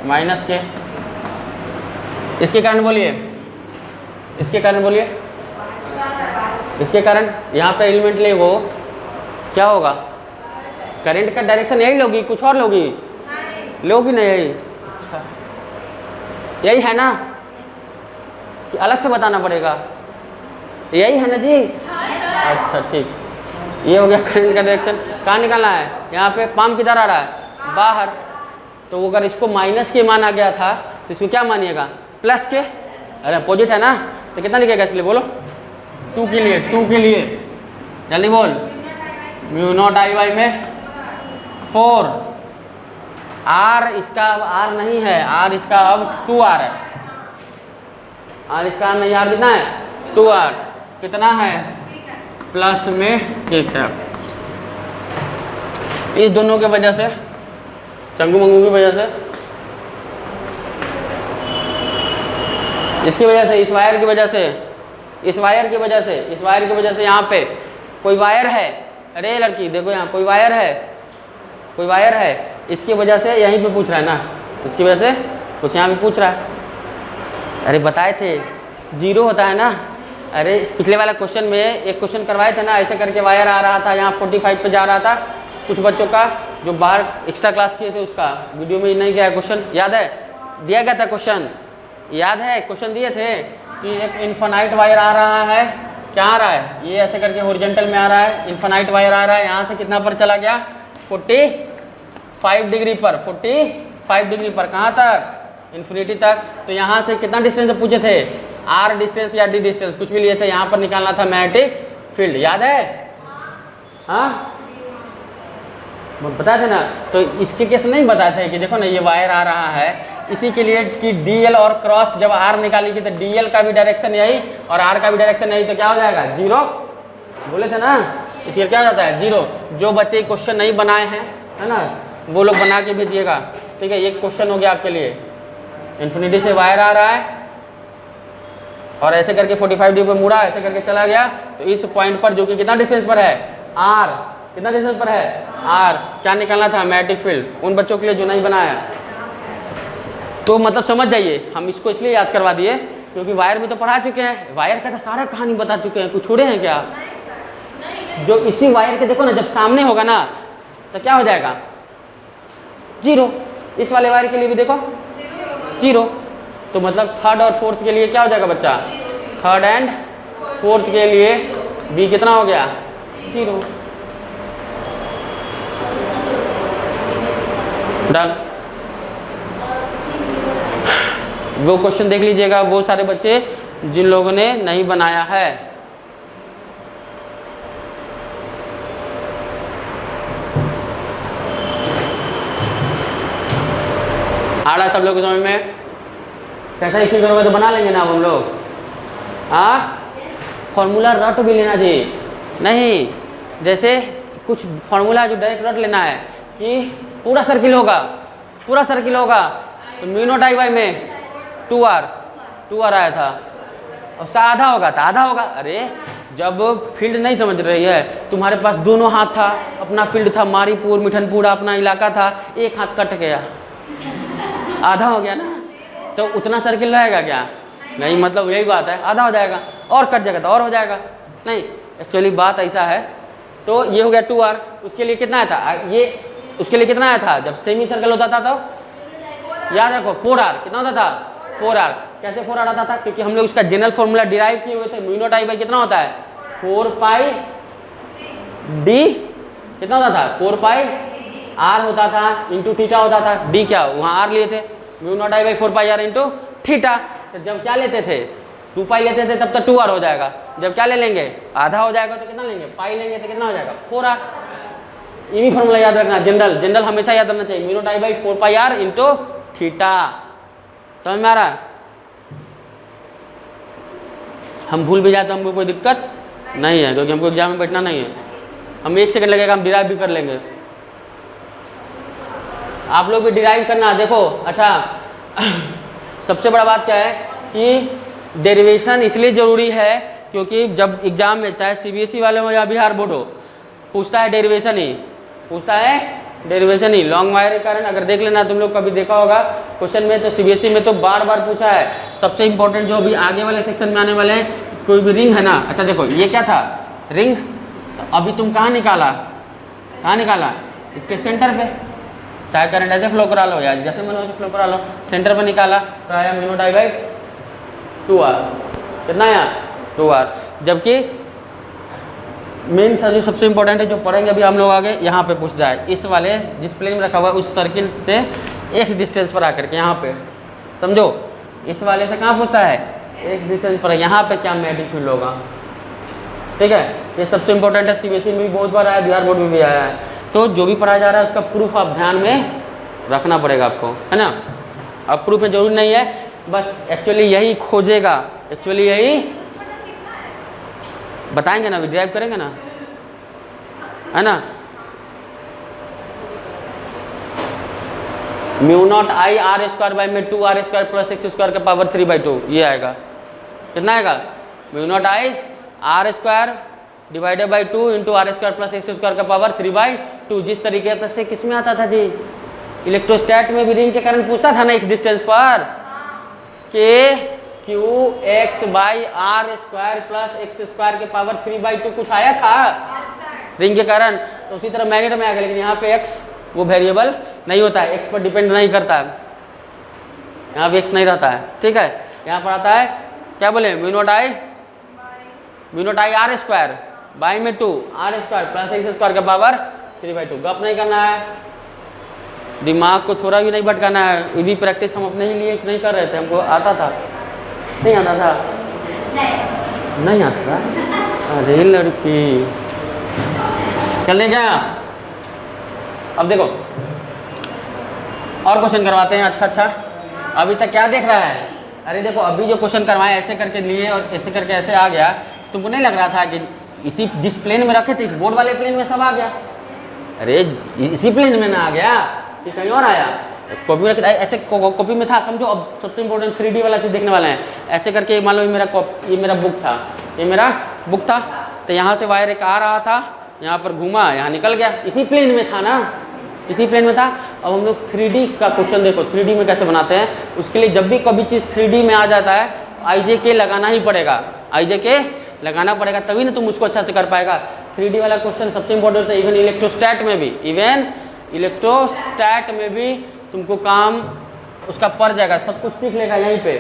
माइनस के। इसके कारण बोलिए, इसके कारण बोलिए, इसके कारण यहाँ पे एलिमेंट ले वो क्या होगा, करंट का डायरेक्शन यही लोगी, कुछ और लोगी, लोगी नहीं यही। अच्छा यही है ना कि अलग से बताना पड़ेगा, यही है ना जी। अच्छा ठीक, ये हो गया करंट का डायरेक्शन। कहाँ निकालना है, यहाँ पे पाम किधर आ रहा है, बाहर। तो अगर इसको माइनस के माना गया था तो इसको क्या मानिएगा, प्लस के। अरे अपोजिट है ना, तो कितना लिखेगा इसके लिए बोलो, 2 के लिए, 2 के लिए जल्दी बोल। म्यू नॉट आई वाई में 4, आर इसका अब आर नहीं है, आर इसका अब 2r है, आर इसका आर नहीं, आर कितना है 2r, कितना है प्लस में के तक। इस दोनों के वजह से, चंगू मंगू की वजह से, इसकी वजह से, इस वायर की वजह से, इस वायर की वजह से, इस वायर की वजह से यहाँ पे कोई वायर है। अरे लड़की देखो यहाँ कोई वायर है, कोई वायर है, इसकी वजह से यहीं पे पूछ रहा है ना, इसकी वजह से कुछ यहाँ पे पूछ रहा है। अरे बताए थे 0 होता है ना। अरे पिछले वाला क्वेश्चन में एक क्वेश्चन करवाए थे ना, ऐसे करके वायर आ रहा था, यहाँ 45 पे जा रहा था। कुछ बच्चों का जो बाहर एक्स्ट्रा क्लास किए थे उसका वीडियो में नहीं गया क्वेश्चन, याद है, दिया गया था क्वेश्चन, याद है क्वेश्चन दिए थे कि एक इन्फिनाइट वायर आ रहा है, क्या आ रहा है, ये ऐसे करके हॉरिजॉन्टल में आ रहा है, इन्फिनाइट वायर आ रहा है, यहाँ से कितना पर चला गया 45 डिग्री पर, 45 डिग्री पर, कहाँ तक, इन्फिनिटी तक। तो यहाँ से कितना डिस्टेंस पूछे थे, आर डिस्टेंस या डी डिस्टेंस, कुछ भी लिए थे, यहाँ पर निकालना था मैग्नेटिक फील्ड, याद है, हाँ बताए थे ना। तो इसके केस नहीं बताए थे कि देखो ना ये वायर आ रहा है, इसी के लिए कि डीएल और क्रॉस जब आर निकालेगी तो डीएल का भी डायरेक्शन यही और आर का भी डायरेक्शन यही, तो क्या हो जाएगा 0, बोले थे ना, इसलिए क्या हो जाता है 0। जो बच्चे क्वेश्चन नहीं बनाए हैं है ना, वो लोग बना के भेजिएगा, ठीक है। ये क्वेश्चन हो गया आपके लिए, इन्फिनिटी से वायर आ रहा है और ऐसे करके 45 डिग्री पर मुड़ा, ऐसे करके चला गया, तो इस पॉइंट पर जो कि कितना डिस्टेंस पर है, आर, कितना डिस्टेंस पर है आर, क्या निकालना था मैग्नेटिक फील्ड। उन बच्चों के लिए जो नहीं बनाया तो मतलब समझ जाइए, हम इसको इसलिए याद करवा दिए क्योंकि वायर में तो पढ़ा चुके हैं, वायर का तो सारा कहानी बता चुके हैं, कुछ छोड़े हैं क्या। जो इसी वायर के देखो ना जब सामने होगा ना तो क्या हो जाएगा 0, इस वाले वायर के लिए भी देखो 0, तो मतलब थर्ड और फोर्थ के लिए क्या हो जाएगा बच्चा, थर्ड एंड फोर्थ के लिए बी कितना हो गया 0, डन। वो क्वेश्चन देख लीजिएगा, वो सारे बच्चे जिन लोगों ने नहीं बनाया है। आ रहा सब लोग समझ में, कैसा इक्वेशन करोगे तो बना लेंगे ना हम लोग, हाँ। फॉर्मूला रट भी लेना चाहिए, नहीं जैसे कुछ फॉर्मूला जो डायरेक्ट रट लेना है कि पूरा सर्किल होगा, पूरा सर्किल होगा तो म्यू नॉट आई वाई में 2r आया था, उसका आधा होगा तो आधा होगा। अरे जब फील्ड नहीं समझ रही है, तुम्हारे पास दोनों हाथ था, अपना फील्ड था, मारीपुर मिठनपुर अपना इलाका था, एक हाथ कट गया, आधा हो गया ना, तो उतना सर्किल रहेगा क्या, नहीं, मतलब यही बात है, आधा हो जाएगा, और कट जाएगा तो और हो जाएगा, नहीं एक्चुअली बात ऐसा है। तो ये हो गया 2r, उसके लिए कितना आया था, ये उसके लिए कितना आया था जब सेमी सर्कल होता था, तो याद रखो 4r, कितना होता था 4r, कैसे 4r आता था, क्योंकि हम लोग उसका जनरल फॉर्मूला डिराइव किए हुए थे, म्यू नॉट आई बाई कितना होता है 4 पाई d, कितना होता था 4 पाई r होता था इंटू थीटा होता था, d क्या वहाँ r लिए थे, mu naught I by 4 pi r into theta. तो जब क्या लेते थे 2 पाई लेते थे तब तो 2r हो जाएगा, जब क्या ले लेंगे आधा हो जाएगा तो कितना लेंगे पाई लेंगे तो कितना हो जाएगा 4r। ये भी फॉर्मूला याद रखना, जनरल जनरल हमेशा याद रखना चाहिए, mu naught I by 4 pi r into theta, समझ में आ रहा है। हम भूल भी जाते तो हमको कोई दिक्कत नहीं है, क्योंकि हमको एग्जाम में बैठना नहीं है, हम 1 सेकंड लगेगा, हम डिराइव भी कर लेंगे। आप लोग भी डिराइव करना, देखो अच्छा सबसे बड़ा बात क्या है कि डेरिवेशन इसलिए ज़रूरी है क्योंकि जब एग्जाम में चाहे सीबीएसई वाले हो या बिहार बोर्ड हो, पूछता है डेरिवेशन ही, पूछता है डेरिवेशन ही। लॉन्ग वायर के कारण अगर देख लेना, तुम लोग कभी देखा होगा क्वेश्चन में, तो सीबीएसई में तो बार बार पूछा है। सबसे इंपॉर्टेंट जो अभी आगे वाले सेक्शन में आने वाले हैं, कोई भी रिंग है ना, अच्छा देखो ये क्या था रिंग, अभी तुम कहाँ निकाला, कहाँ निकाला, इसके सेंटर पे, चाहे करंट ऐसे फ्लो करा लो या जैसे मन वैसे फ्लो करा लो, सेंटर पे निकाला तो आया mu naught I by 2r, कितना आया 2r। जबकि मेन सर जो सबसे इंपॉर्टेंट है जो पढ़ेंगे अभी हम लोग आगे, यहाँ पे पूछ जाए इस वाले जिस प्लेन में रखा हुआ है उस सर्किल से एक्स डिस्टेंस पर आकर के यहाँ पे समझो, इस वाले से कहाँ पूछता है एक्स डिस्टेंस पर, यहाँ पे क्या मैग्नेटिक फील्ड होगा। ठीक है, ये सबसे इंपॉर्टेंट है, सीबीएसई में भी बहुत बार आया, बिहार बोर्ड में भी आया है। तो जो भी पढ़ाया जा रहा है उसका प्रूफ आप ध्यान में रखना पड़ेगा आपको, है ना। अब प्रूफ में जरूरी नहीं है, बस एक्चुअली यही खोजेगा, एक्चुअली यही बताएंगे ना, अभी ड्राइव करेंगे ना, है ना। Mu naught I R square by में 2 R square plus X square का पावर 3/2 ये आएगा। कितना आएगा? Mu naught I R square divided by 2 into R square plus X square का पावर 3/2। जिस तरीके से किस में आता था जी, इलेक्ट्रोस्टैट में भी रिंग के कारण पूछता था ना एक्स डिस्टेंस पर K Q X by R square plus X square के पावर 3/2 कुछ आया था रिंग के कारण। तो उसी तरह मैग्नेट में आ गया, लेकिन यहाँ पे एक्स वो वेरिएबल नहीं होता है, एक्स पर डिपेंड नहीं करता है, यहाँ पे एक्स नहीं रहता है। ठीक है, यहाँ पर आता है क्या बोले, mu naught I R square by में 2 R square plus X square का पावर 3/2। गप नहीं करना है, दिमाग को थोड़ा भी नहीं भटकाना है। ये भी प्रैक्टिस हम अपने ही लिए नहीं कर रहे थे, हमको आता था नहीं आता था नहीं आता था। अरे लड़की चलने क्या, अब देखो और क्वेश्चन करवाते हैं। अच्छा अभी तक क्या देख रहा है? अरे देखो अभी जो क्वेश्चन करवाए ऐसे करके लिए और ऐसे करके ऐसे आ गया, तुमको नहीं लग रहा था कि इसी जिस प्लेन में रखे थे इस बोर्ड वाले प्लेन में सब आ गया? अरे इसी प्लेन में ना आ गया कि कहीं और आया? कॉपी में ऐसे कॉपी में था समझो। अब सबसे इंपॉर्टेंट 3D वाला चीज़ देखने वाला है। ऐसे करके मान लो ये मेरा बुक था, ये मेरा बुक था, तो यहाँ से वायर एक आ रहा था, यहाँ पर घूमा, यहाँ निकल गया, इसी प्लेन में था ना, इसी प्लेन में था। अब हम लोग 3D का क्वेश्चन देखो 3D में कैसे बनाते हैं। उसके लिए जब भी कभी चीज़ 3D में आ जाता है IJK लगाना ही पड़ेगा, IJK लगाना पड़ेगा, तभी ना तुम उसको अच्छा से कर पाएगा। 3D वाला क्वेश्चन सबसे इंपॉर्टेंट है। इवन इलेक्ट्रोस्टैट में भी तुमको काम उसका पड़ जाएगा, सब कुछ सीख लेगा यहीं पे।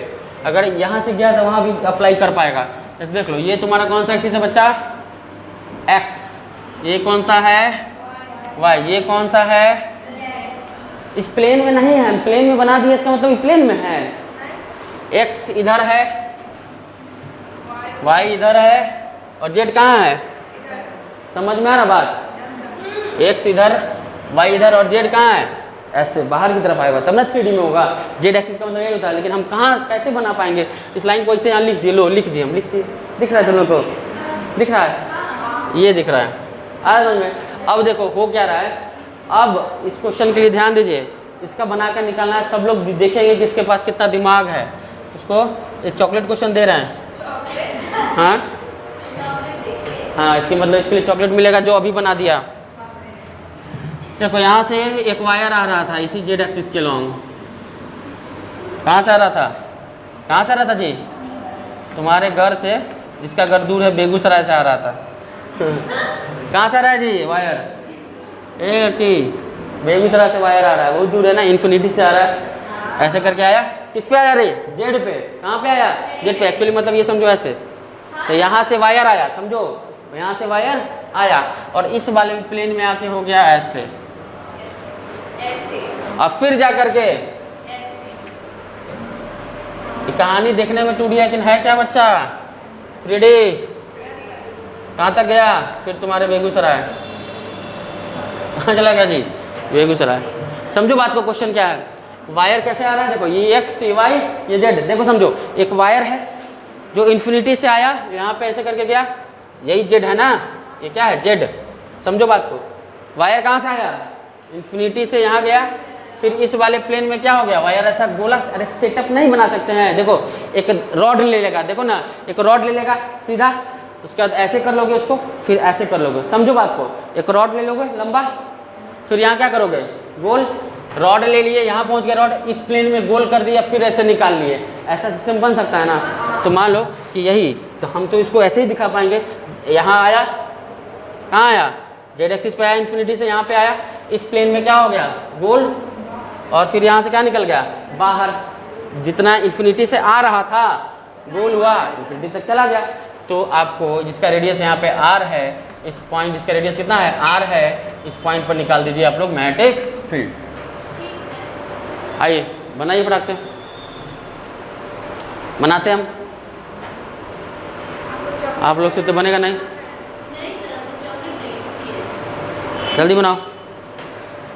अगर यहाँ से गया तो वहाँ भी अप्लाई कर पाएगा। जैसे देख लो ये तुम्हारा कौन सा एक्सिस है बच्चा, एक्स, ये कौन सा है वाई, ये कौन सा है, इस प्लेन में नहीं है, प्लेन में बना दिया, इसका मतलब प्लेन में है। एक्स इधर है, वाई इधर है और जेड कहाँ है, समझ में आ रहा बात? एक्स इधर, वाई इधर और जेड कहाँ है, ऐसे बाहर की तरफ आएगा तब ना 3D में होगा। जेड एक्सिस का मतलब यही होता है, लेकिन हम कहाँ कैसे बना पाएंगे? इस लाइन को ऐसे यहाँ लिख दिए, लो लिख दिए, हम लिख दिए, दिख रहा है तुम लोग को, दिख रहा है, ये दिख रहा है, आ रहा है। अब देखो हो क्या रहा है, अब इस क्वेश्चन के लिए ध्यान दीजिए, इसका बनाकर निकालना है। सब लोग देखेंगे कि इसके पास कितना दिमाग है। उसको एक चॉकलेट क्वेश्चन दे रहे हैं, हाँ इसके मतलब इसके लिए चॉकलेट मिलेगा जो अभी बना दिया। देखो यहाँ से एक वायर आ रहा था इसी जेड एक्सिस के लॉन्ग, कहाँ से आ रहा था, कहाँ से आ रहा था जी, तुम्हारे घर से, जिसका घर दूर है बेगूसराय से आ रहा था। कहाँ से आ रहा है जी वायर, बेगूसराय से वायर आ रहा है, बहुत दूर है ना, इन्फिनिटी से आ रहा है। ऐसे करके आया, किस पे आया रे, जेड पे। कहाँ पे आया, जेड पे। एक्चुअली मतलब ये समझो ऐसे, तो यहाँ से वायर आया समझो, यहाँ से वायर आया और इस वाले प्लेन में आके हो गया ऐसे, और फिर जा करके कहानी देखने में 2D है, लेकिन है क्या बच्चा 3D। कहाँ तक गया, फिर तुम्हारे बेगूसराय, कहाँ चला गया जी, बेगूसराय। समझो बात को, क्वेश्चन क्या है, वायर कैसे आ रहा है। देखो ये एक्स, ये वाई, ये जेड। देखो समझो एक वायर है जो इन्फिनिटी से आया, यहाँ पे ऐसे करके गया, यही जेड है ना, ये क्या है जेड। समझो बात को, वायर कहाँ से आया, इन्फिनिटी से यहाँ गया, फिर इस वाले प्लेन में क्या हो गया, वायर ऐसा गोला। अरे सेटअप नहीं बना सकते हैं। देखो एक रॉड ले लेगा, देखो ना, एक रॉड ले लेगा सीधा, उसके बाद ऐसे कर लोगे उसको, फिर ऐसे कर लोगे। समझो बात को, एक रॉड ले लोगे लंबा, फिर यहाँ क्या करोगे, गोल। रॉड ले लिए, यहाँ पहुँच गया रॉड, इस प्लेन में गोल कर दिया, फिर ऐसे निकाल लिए। ऐसा सिस्टम बन सकता है ना। तो मान लो कि यही, तो हम तो इसको ऐसे ही दिखा पाएंगे। यहाँ आया, कहाँ आया, जेड एक्सिस पे आया, इन्फिनिटी से यहाँ पे आया, इस प्लेन में क्या हो गया, गोल, और फिर यहाँ से क्या निकल गया, बाहर। जितना इन्फिनिटी से आ रहा था गोल हुआ, इन्फिनिटी तक चला गया। तो आपको जिसका रेडियस यहाँ पे आर है, इस पॉइंट, इसका रेडियस कितना है, आर है, इस पॉइंट पर निकाल दीजिए आप लोग मैग्नेटिक फील्ड। आइए बनाइए फटाक से, बनाते हम। आप लोग से तो बनेगा नहीं, जल्दी बनाओ।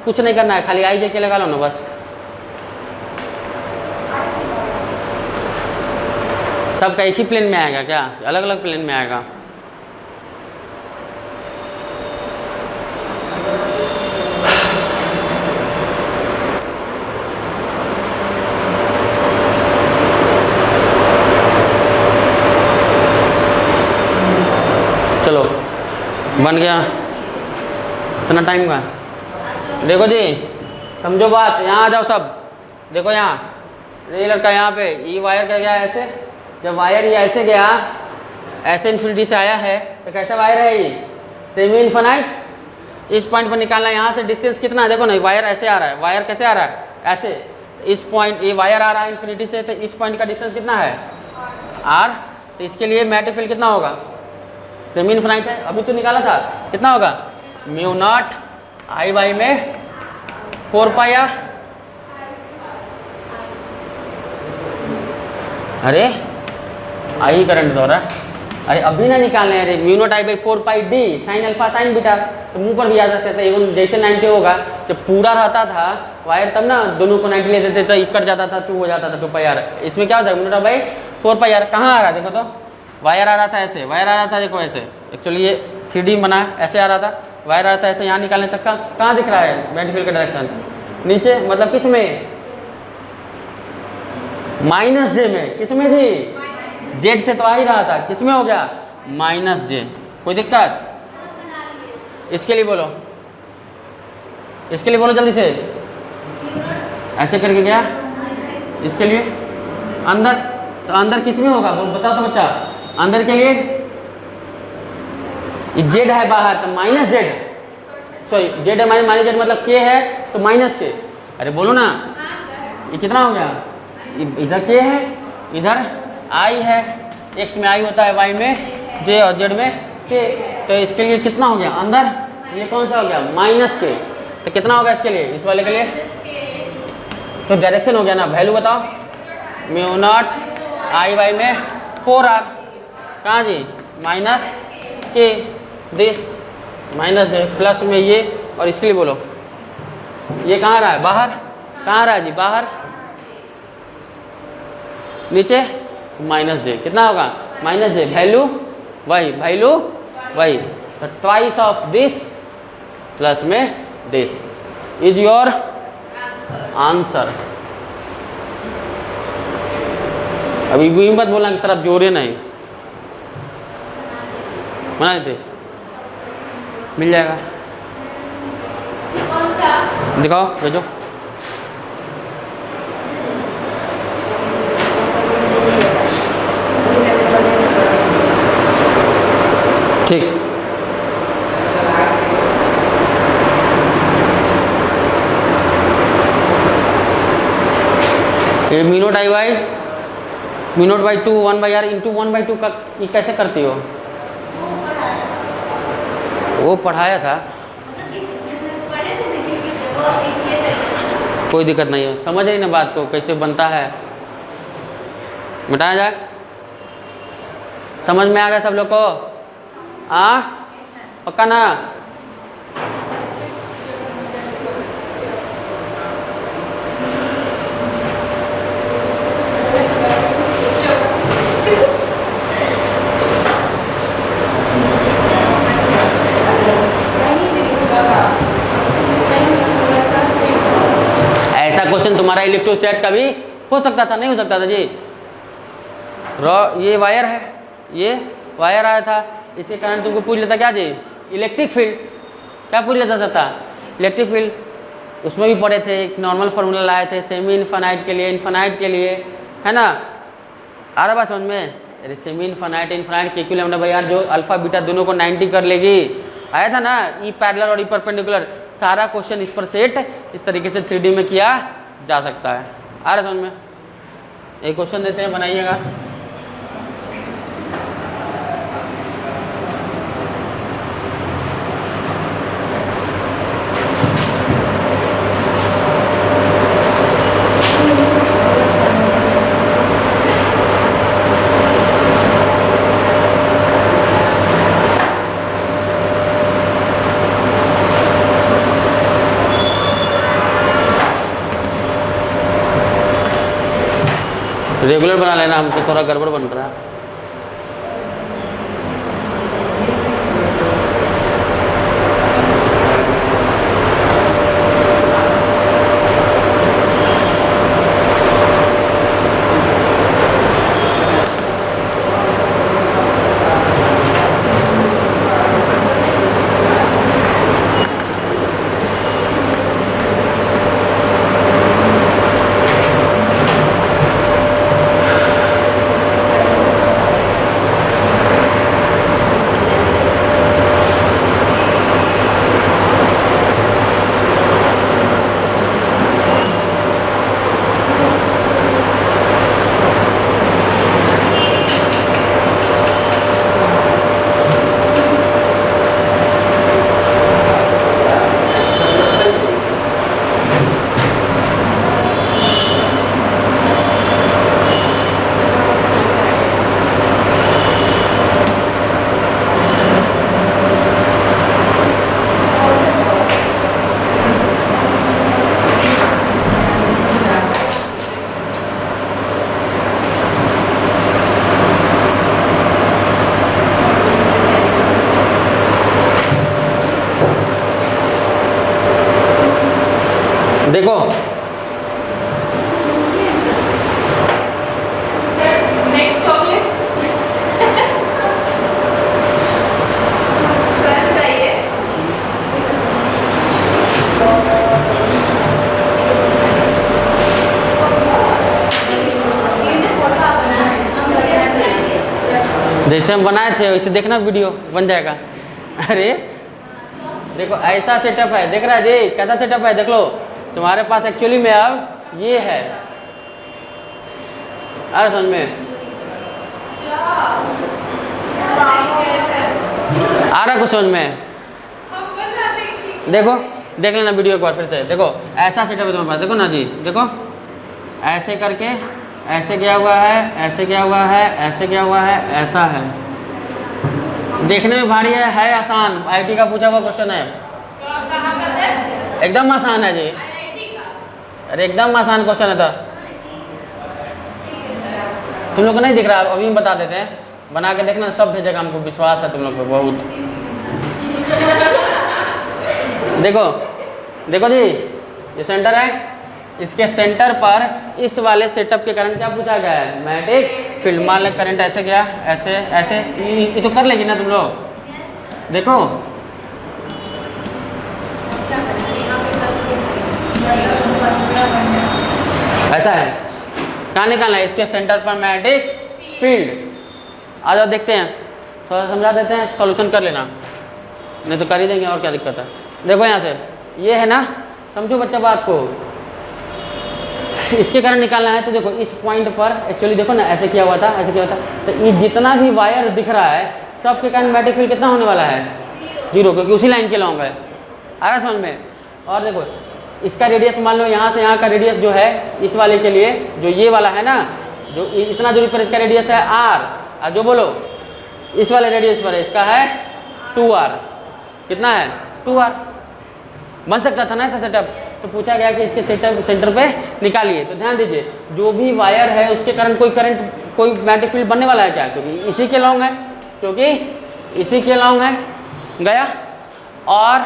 कुछ नहीं करना है, खाली आई जे के लगा लो ना बस। सबका एक ही प्लेन में आएगा क्या, अलग अलग प्लेन में आएगा? चलो बन गया, इतना टाइम का। देखो जी समझो बात, यहाँ आ जाओ सब। देखो यहाँ ये लड़का यहाँ पे, ये वायर का गया ऐसे, जब वायर ये ऐसे गया, ऐसे इन्फिनिटी से आया है, तो कैसा वायर है ये, सेमी इनफाइनाइट। इस पॉइंट पर निकालना है, यहाँ से डिस्टेंस कितना है, देखो ना वायर ऐसे आ रहा है, वायर कैसे आ रहा है, ऐसे। इस पॉइंट, ये वायर आ रहा है इन्फिनिटी से, तो इस पॉइंट का डिस्टेंस कितना है, आर। तो इसके लिए मैग्नेटिक फील्ड कितना होगा, सेमी इनफाइनाइट है, अभी तो निकाला था, कितना होगा, म्यू नॉट आई वाई में 4 पाई आर। अरे आई करंट दो रहा, अरे अभी ना निकालने, अरे mu naught I by 4 pi D sine alpha sign beta, तो मुंह पर भी आ सकते थे। इवन जैसे 90 होगा, जब पूरा रहता था वायर तब ना दोनों को 90 ले देते थे, तो कट जाता था, 2 हो जाता था 2 पाई आर। इसमें क्या होता है, mu naught by 4 pi R कहाँ आ रहा है, देखो तो वायर आ रहा था ऐसे, वायर आ रहा था, देखो ऐसे, एक्चुअली ये 3D बना ऐसे आ रहा था, वायर आ रहा था ऐसे, यहाँ निकालने तक का कहाँ दिख रहा है मैग्नेटिक फील्ड का डायरेक्शन, नीचे, मतलब किस में, माइनस जे में। किस में जी, जेड से तो आ ही रहा था, किस में हो गया, माइनस जे। कोई दिक्कत, इसके लिए बोलो, इसके लिए बोलो जल्दी से, ऐसे करके गया, इसके लिए अंदर, तो अंदर किस में होगा, बोल बताओ तो बच्चा, अंदर के लिए जेड है बाहर, तो माइनस जेड, सॉरी जेड है माइनस जेड, मतलब के है तो माइनस के। अरे बोलो ना, ये कितना हो गया, इधर के है, इधर आई है, एक्स में आई होता है, वाई में जे और जेड में के, तो इसके लिए कितना हो गया अंदर, ये कौन सा हो गया, माइनस के। तो कितना होगा इसके लिए, इस वाले के लिए, तो डायरेक्शन हो गया ना, वैल्यू बताओ, म्यू नॉट आई वाई में 4 आर, कहाँ जी, माइनस के दिस, माइनस जे, प्लस में ये, और इसके लिए बोलो, ये कहाँ रहा है, बाहर, कहाँ रहा है जी, बाहर, नीचे माइनस जे, कितना होगा, माइनस जे, वैल्यू वही, वैल्यू वही, तो ट्वाइस ऑफ दिस प्लस में दिस इज योर आंसर। अभी भी मत बोलना कि सर आप जोड़े नहीं, बना देते, मिल जाएगा, दिखाओ भेजो। ठीक, ये mu naught I by, mu naught by 2 1 by R into 1 by 2 का ये कैसे करती हो, वो पढ़ाया था, कोई दिक्कत नहीं है, समझ रही ना बात को, कैसे बनता है, बताया जाए, समझ में आ गया सब लोग को, पक्का ना। ऐसा क्वेश्चन तुम्हारा इलेक्ट्रोस्टैट का भी हो सकता था, नहीं हो सकता था जी। ये वायर है, ये वायर आया था, इसके कारण तुमको पूछ लेता क्या जी, इलेक्ट्रिक फील्ड, क्या पूछ लेता था, इलेक्ट्रिक फील्ड, उसमें भी पढ़े थे, एक नॉर्मल फार्मूला लाए थे सेमी इनफाइनाइट के लिए, इनफाइनाइट के लिए, है ना, आ रहा बात समझ में। अरे सेमी इनफाइनाइट, इनफाइनाइट के इक्विवेलेंट भाई यार, जो अल्फा बीटा दोनों को 90 कर लेगी, आया था ना, ई पैरेलल और ई परपेंडिकुलर, सारा क्वेश्चन इस पर सेट इस तरीके से 3D में किया जा सकता है। आ रहा समझ में, एक क्वेश्चन देते हैं, बनाइएगा। रेगुलर बना लेना, हमसे थोड़ा गड़बड़ बन रहा है। देखो नेक्स्ट चॉकलेट बताइए। जैसे हम बनाए थे वैसे देखना वीडियो बन जाएगा। अरे देखो ऐसा सेटअप है, देख रहा है जी कैसा सेटअप है, देख लो तुम्हारे पास एक्चुअली में अब ये है। अरे समझ में आ रहा कुछ समझ में? देखो देख लेना वीडियो एक बार फिर से। देखो ऐसा सेटअप है तुम्हारे पास, देखो ना जी, देखो ऐसे करके ऐसे क्या हुआ है, ऐसे क्या हुआ है, ऐसे क्या हुआ है, ऐसा है। देखने में भारी है आसान। आईटी का पूछा हुआ क्वेश्चन है, एकदम आसान है जी। अरे एकदम आसान क्वेश्चन है था। तुम लोग को नहीं दिख रहा, अभी हम बता देते हैं, बना के देखना, सब भेजेगा, हमको विश्वास है तुम लोग पे बहुत। देखो देखो जी ये सेंटर है, इसके सेंटर पर इस वाले सेटअप के कारण क्या पूछा गया है, मैग्नेटिक फील्ड। मान लो करंट ऐसे गया, ऐसे ऐसे, ये तो कर लेगी ना तुम लोग। देखो ऐसा है, कहाँ निकालना है, इसके सेंटर पर मैग्नेटिक फील्ड। आ जाओ देखते हैं, थोड़ा समझा देते हैं, सॉल्यूशन कर लेना, नहीं तो कर ही देंगे, और क्या दिक्कत है। देखो यहाँ से ये है ना, समझो बच्चा बात को, इसके कारण निकालना है। तो देखो इस पॉइंट पर एक्चुअली देखो ना ऐसे किया हुआ था, ऐसे किया हुआ था, तो ये जितना भी वायर दिख रहा है सबके कारण मैग्नेटिक फील्ड कितना होने वाला है, 0, क्योंकि उसी लाइन के लॉन्ग है। आ रहा समझ में? और देखो इसका रेडियस मान लो यहाँ से यहाँ का रेडियस जो है इस वाले के लिए, जो ये वाला है ना, जो इतना दूरी पर इसका रेडियस है r, और जो बोलो इस वाले रेडियस पर इसका है 2r। कितना है? 2r। बन सकता था ना ऐसा सेटअप। तो पूछा गया कि इसके सेंटर पे निकालिए। तो ध्यान दीजिए, जो भी वायर है उसके कारण कोई मैग्नेटिक फील्ड बनने वाला है क्या, क्योंकि इसी के लॉन्ग है, क्योंकि इसी के लॉन्ग है, गया। और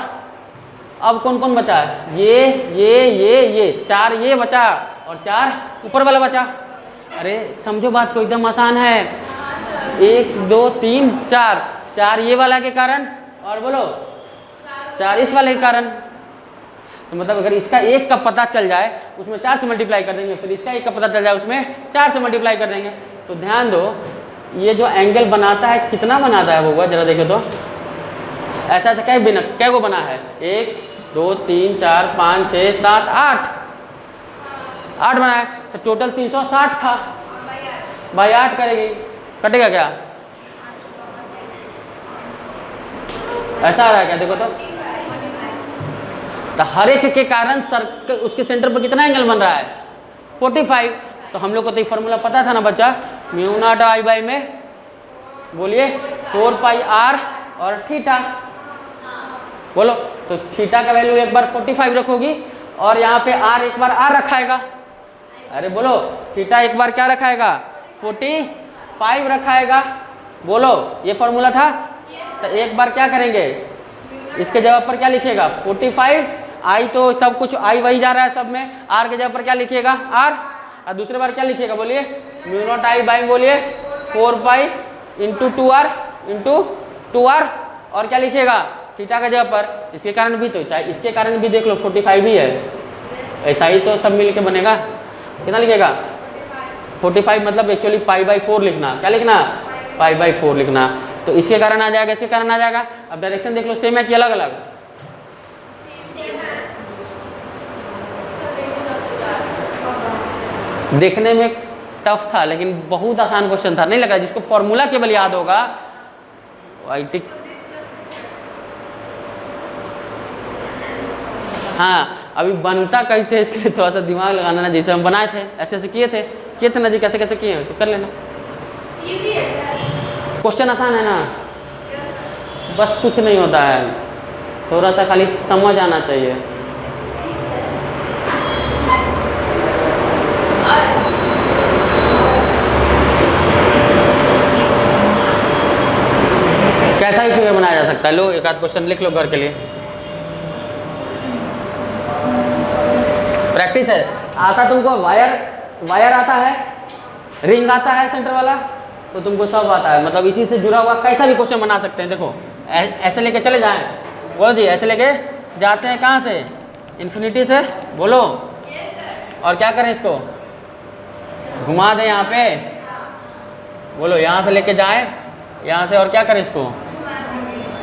अब कौन कौन बचा? ये 4 ये बचा, और 4 ऊपर वाला बचा। अरे समझो बात को, एकदम आसान है। 1 2 3 4, 4 ये वाला के कारण, और बोलो 4 इस वाले के कारण। तो मतलब अगर इसका 1 का पता चल जाए उसमें 4 से मल्टीप्लाई कर देंगे, फिर इसका 1 का पता चल जाए उसमें 4 से मल्टीप्लाई कर देंगे। तो ध्यान दो, ये जो एंगल बनाता है कितना बनाता है वो जरा देखो तो। ऐसा ऐसा कै को बना है, 1 2 3 4 5 6 7 8 बना है। तो टोटल 360 था, बाई 8 करेगी, कटेगा क्या? ऐसा आ रहा है क्या? देखो तो हर एक के कारण उसके सेंटर पर कितना एंगल बन रहा है? 45। तो हम लोग को तो ये फॉर्मूला पता था ना बच्चा, म्यू नॉट आई बाई में बोलिए 4 पाई r और थीटा। बोलो तो थीटा का वैल्यू एक बार 45 रखोगी, और यहाँ पे r एक बार r रखाएगा, अरे बोलो, थीटा एक बार क्या रखाएगा 45 रखाएगा। बोलो ये फॉर्मूला था, तो एक बार क्या करेंगे, इसके जगह पर क्या लिखिएगा 45। आई तो सब कुछ आई वही जा रहा है सब में, आर के जगह पर क्या लिखिएगा आर, और दूसरे बार क्या लिखिएगा बोलिए म्यू नॉट आई बाई बोलिए 4 pi into 2r into 2r, और क्या लिखिएगा थीटा का जगह पर। इसके कारण भी तो चाहे इसके कारण भी देख लो 45 ही है, ऐसा ही तो सब मिल के बनेगा। कितना लिखिएगा 45, मतलब एक्चुअली पाई बाई 4 लिखना, क्या लिखना पाई बाई 4 लिखना। तो इसके कारण आ जाएगा, इसके कारण आ जाएगा। अब डायरेक्शन देख लो सेम है कि अलग अलग, देखने में टफ था लेकिन बहुत आसान क्वेश्चन था, नहीं लग रहा जिसको फॉर्मूला केवल याद होगा आई टिक। हाँ अभी बनता कैसे इसके लिए थोड़ा सा दिमाग लगाना ना, जैसे हम बनाए थे ऐसे ऐसे किए थे ना जी, कैसे कैसे किए हैं कर लेना। क्वेश्चन आसान है ना, बस कुछ नहीं होता है, थोड़ा सा खाली समझ आना चाहिए। कैसा ही फिगर बनाया जा सकता है, लो एक आध क्वेश्चन लिख लो घर के लिए, प्रैक्टिस है। आता तुमको वायर आता है, रिंग आता है सेंटर वाला, तो तुमको सब आता है, मतलब इसी से जुड़ा हुआ कैसा भी क्वेश्चन बना सकते हैं। देखो ऐसे लेके चले जाएं, बोलो जी ऐसे लेके जाते हैं कहाँ से इन्फिनिटी से, बोलो और क्या करें इसको घुमा दें यहाँ पे, बोलो यहाँ से लेके जाएं यहाँ से, और क्या करें इसको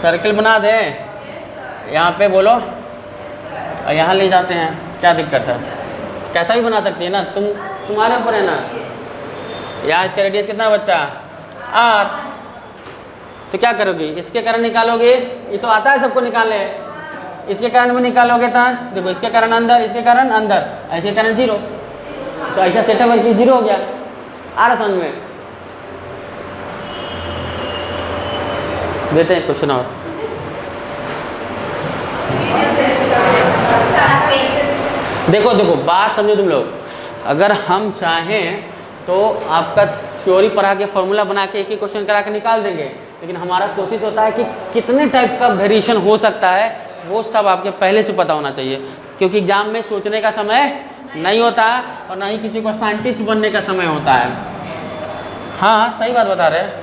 सर्कल बना दें यहाँ पे, बोलो और यहाँ ले जाते हैं, क्या दिक्कत है, कैसा भी बना सकती है ना, तुम्हारे ऊपर है ना। यहाँ इसका रेडियस कितना है बच्चा r, तो क्या करोगे इसके कारण निकालोगे, ये तो आता है सबको निकालने, इसके कारण भी निकालोगे तो देखो इसके कारण अंदर, इसके कारण अंदर, इसके कारण 0, तो ऐसा सेटअप है कि 0 हो गया। आ रहा समझ में, देते हैं क्वेश्चन और देखो देखो बात समझो तुम लोग, अगर हम चाहें तो आपका थ्योरी पढ़ा के फॉर्मूला बना के एक ही क्वेश्चन करा के निकाल देंगे, लेकिन हमारा कोशिश होता है कि कितने टाइप का वेरिएशन हो सकता है वो सब आपके पहले से पता होना चाहिए, क्योंकि एग्जाम में सोचने का समय नहीं होता है और ना ही किसी को साइंटिस्ट बनने का समय होता है। हाँ सही बात बता रहे हैं,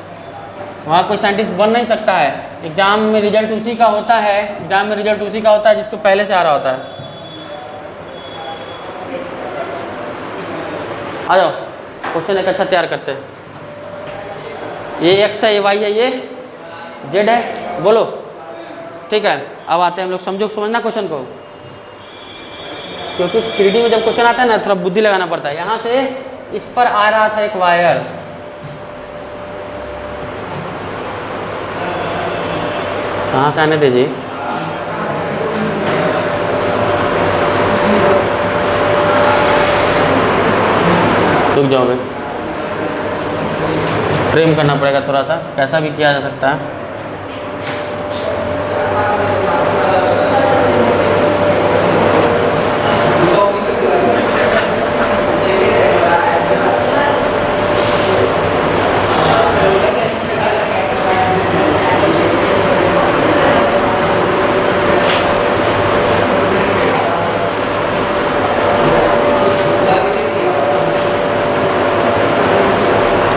वहाँ कोई साइंटिस्ट बन नहीं सकता है, एग्जाम में रिजल्ट उसी का होता है, एग्जाम में रिजल्ट उसी का होता है जिसको पहले से आ रहा होता है। आ जाओ क्वेश्चन एक अच्छा तैयार करते हैं। ये x है, ये y है, ये z है, बोलो ठीक है। अब आते हैं हम लोग, समझना क्वेश्चन को, क्योंकि 3D में जब क्वेश्चन आता है ना थोड़ा बुद्धि लगाना पड़ता है। यहाँ से इस पर आ रहा था एक वायर, कहाँ से आने दीजिए, रुक जाओगे, फ्रेम करना पड़ेगा थोड़ा सा, कैसा भी किया जा सकता है।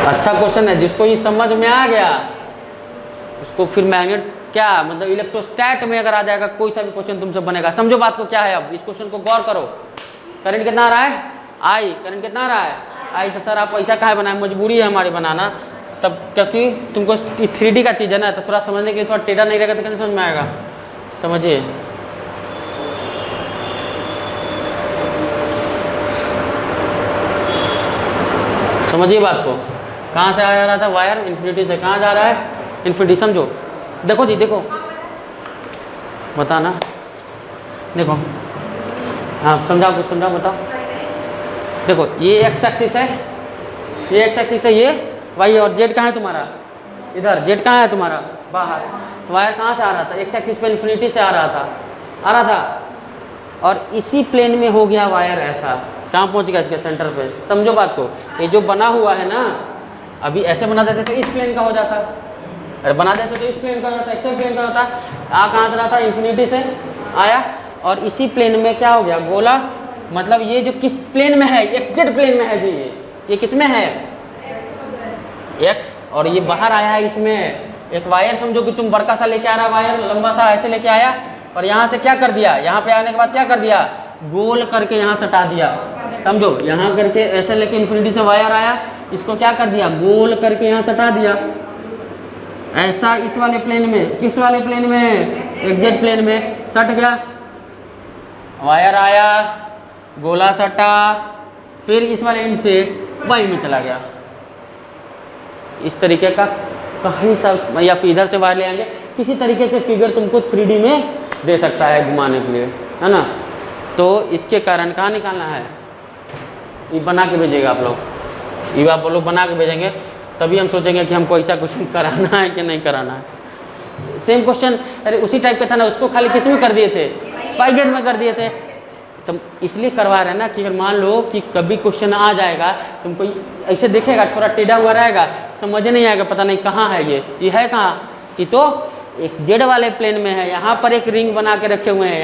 अच्छा क्वेश्चन है, जिसको ये समझ में आ गया उसको फिर मैग्नेट क्या मतलब इलेक्ट्रोस्टैट में अगर आ जाएगा कोई सा भी क्वेश्चन तुमसे बनेगा। समझो बात को क्या है, अब इस क्वेश्चन को गौर करो। करंट कितना आ रहा है आई, करंट कितना आ रहा है आई, तो सर आप ऐसा कहाँ बनाए, मजबूरी है हमारी बनाना, तब क्योंकि तुमको 3D का चीज़ है ना, तो थोड़ा समझने के लिए थोड़ा टेढ़ा नहीं रहेगा तो कैसे समझ में आएगा, समझिए। समझिए बात को, कहाँ से आ रहा था वायर, इन्फिनिटी से कहाँ जा रहा है इन्फिनिटी, समझो। देखो जी देखो, बताना, देखो हाँ समझाओ कुछ समझाओ बताओ। देखो ये x एक्सिस है, ये x एक्सिस है, ये y और z कहाँ है तुम्हारा, इधर z कहाँ है तुम्हारा बाहर, तो वायर कहाँ से आ रहा था, x एक्सिस पे इन्फिनिटी से आ रहा था, और इसी प्लेन में हो गया वायर ऐसा, कहाँ पहुँचेगा इसके सेंटर पे, समझो बात को। ये जो बना हुआ है ना, अभी ऐसे बना देते तो इस प्लेन का हो जाता, अरे बना देते तो इस प्लेन का हो जाता, एक्स प्लेन का होता। आ कहाँ से रहा था, इन्फिनिटी से आया, और इसी प्लेन में क्या हो गया, गोला। मतलब ये जो किस प्लेन में है, एक्स जेड प्लेन में है जी, ये किस में है, एक्स, और ये बाहर आया है इसमें। एक वायर समझो कि तुम बड़का सा लेके आ रहा वायर, लंबा सा ऐसे लेके आया, और यहाँ से क्या कर दिया, यहाँ पे आने के बाद क्या कर दिया, गोल करके यहाँ सटा दिया। समझो यहाँ करके ऐसे लेके इन्फिनिटी से वायर आया, इसको क्या कर दिया, गोल करके यहाँ सटा दिया। ऐसा इस वाले प्लेन में, किस वाले प्लेन में, एक्जेक्ट प्लेन में सट गया, वायर आया, गोला सटा, फिर इस वाले एंड से वाई में चला गया। इस तरीके का कहीं सा, या फिर इधर से वायर ले आएंगे, किसी तरीके से फिगर तुमको 3D में दे सकता है घुमाने के लिए, है ना। तो इसके कारण कहाँ निकालना है, ये बना के भेजिएगा आप लोग, ये आप लोग बना के भेजेंगे, तभी हम सोचेंगे कि हमको ऐसा क्वेश्चन कराना है कि नहीं कराना है। सेम क्वेश्चन अरे उसी टाइप का था ना, उसको खाली किस में कर दिए थे, पाइजेड में कर दिए थे। तो इसलिए करवा रहे हैं ना कि अगर मान लो कि कभी क्वेश्चन आ जाएगा, तुमको ऐसे देखेगा, थोड़ा टेढ़ा हुआ रहेगा, समझ नहीं आएगा, पता नहीं कहाँ है ये है कहाँ, ये तो एक जेड वाले प्लेन में है। यहाँ पर एक रिंग बना के रखे हुए हैं,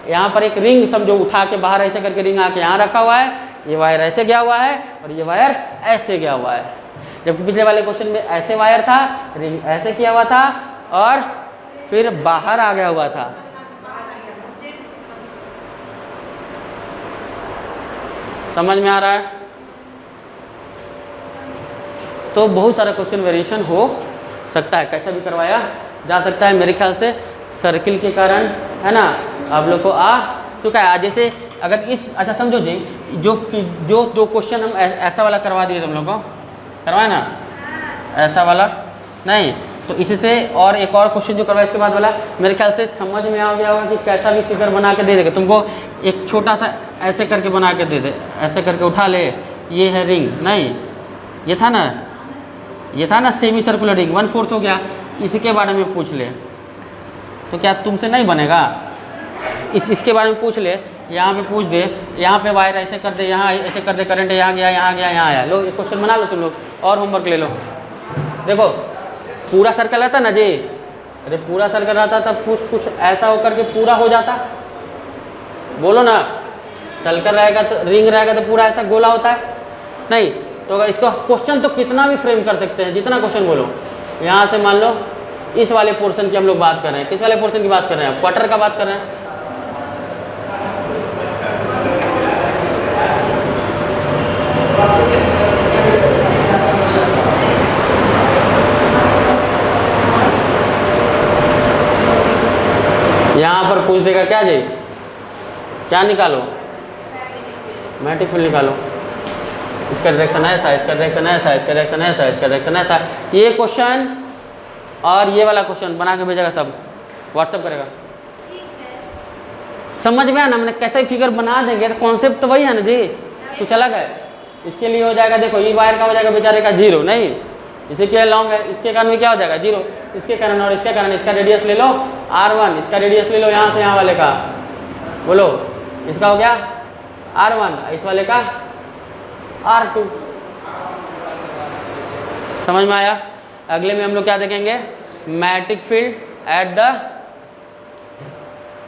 यहाँ पर एक रिंग समझो उठा के बाहर ऐसे करके रिंग आके यहाँ रखा हुआ है, ये वायर ऐसे गया हुआ है और ये वायर ऐसे गया हुआ है। जबकि पिछले वाले क्वेश्चन में ऐसे वायर था, रिंग ऐसे किया हुआ था और फिर बाहर आ गया हुआ था। समझ में आ रहा है। तो बहुत सारा क्वेश्चन वेरिएशन हो सकता है, कैसा भी करवाया जा सकता है। मेरे ख्याल से सर्किल के कारण, है ना, आप लोग को आ चुका है। जैसे अगर इस, अच्छा समझो जी, जो दो क्वेश्चन हम ऐसा वाला करवा दिए तुम लोग को, करवाए ना ऐसा वाला नहीं, तो इसी से और एक और क्वेश्चन जो करवाया इसके बाद वाला, मेरे ख्याल से समझ में आ गया होगा कि कैसा भी फिगर बना के दे देगा तुमको। एक छोटा सा ऐसे करके बना के दे दे, ऐसे करके उठा ले, ये है रिंग, नहीं ये था ना सेमी सर्कुलर रिंग, 1/4 हो गया, इसी के बारे में पूछ ले तो क्या तुमसे नहीं बनेगा। इसके बारे में पूछ ले, यहाँ पे पूछ दे, यहाँ पे वायर ऐसे कर दे, यहाँ ऐसे कर दे, करंट यहाँ गया, यहाँ गया, यहाँ आया। लो ये क्वेश्चन बना लो तुम लोग और होमवर्क ले लो। देखो पूरा सर्कल रहता ना जी, अरे पूरा सर्कल रहता तब कुछ ऐसा होकर के पूरा हो जाता। बोलो ना, सर्कल रहेगा तो रिंग रहेगा तो पूरा ऐसा गोला होता है नहीं। तो इसको क्वेश्चन तो कितना भी फ्रेम कर सकते हैं, जितना क्वेश्चन बोलो। यहाँ से मान लो इस वाले पोर्शन की हम लोग बात कर रहे हैं, किस वाले पोर्शन की बात कर रहे हैं, क्वार्टर का बात कर रहे हैं। यहाँ पर पूछ देगा क्या जी, क्या निकालो, मैग्नेटिक फील्ड निकालो, इसका डायरेक्शन ऐसा, इसका डायरेक्शन ऐसा, इसका डायरेक्शन ऐसा, इसका डायरेक्शन ऐसा। ये क्वेश्चन और ये वाला क्वेश्चन बना के भेजेगा, सब व्हाट्सएप करेगा। समझ में आया ना, मैंने कैसे फिगर बना देंगे, तो कॉन्सेप्ट तो वही है ना जी, कुछ अलग है। इसके लिए हो जाएगा, देखो ये वायर का हो जाएगा बेचारे का 0, नहीं इसे क्या लॉन्ग है, इसके कारण में क्या हो जाएगा 0, इसके कारण और इसके कारण, इसका रेडियस ले लो R1, इसका रेडियस ले लो यहाँ से यहाँ वाले का, बोलो इसका हो गया R1, इस वाले का R2। समझ में आया। अगले में हम लोग क्या देखेंगे, मैग्नेटिक फील्ड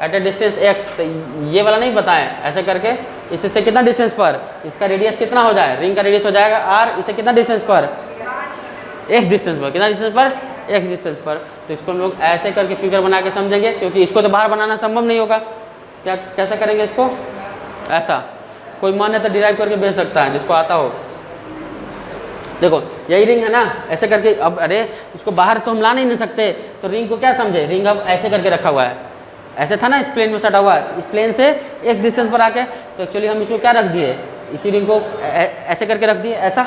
एट ए डिस्टेंस x। तो ये वाला नहीं पता है, ऐसे करके इससे कितना डिस्टेंस पर, इसका रेडियस कितना हो जाए, रिंग का रेडियस हो जाएगा r, इसे कितना डिस्टेंस पर, x डिस्टेंस पर, कितना डिस्टेंस पर, x डिस्टेंस पर। तो इसको हम लोग ऐसे करके फिगर बना के समझेंगे, क्योंकि इसको तो बाहर बनाना संभव नहीं होगा। क्या कैसे करेंगे इसको, ऐसा कोई मान्य तो डिराइव करके भेज सकता है जिसको आता हो। देखो यही रिंग है ना, ऐसे करके, अब अरे इसको बाहर तो हम ला नहीं सकते, तो रिंग को क्या समझे, रिंग अब ऐसे करके रखा हुआ है, ऐसे था ना इस प्लेन में सटा हुआ है, इस प्लेन से x डिस्टेंस पर आके, तो एक्चुअली हम इसको क्या रख दिए, इसी रिंग को ऐसे करके रख दिए, ऐसा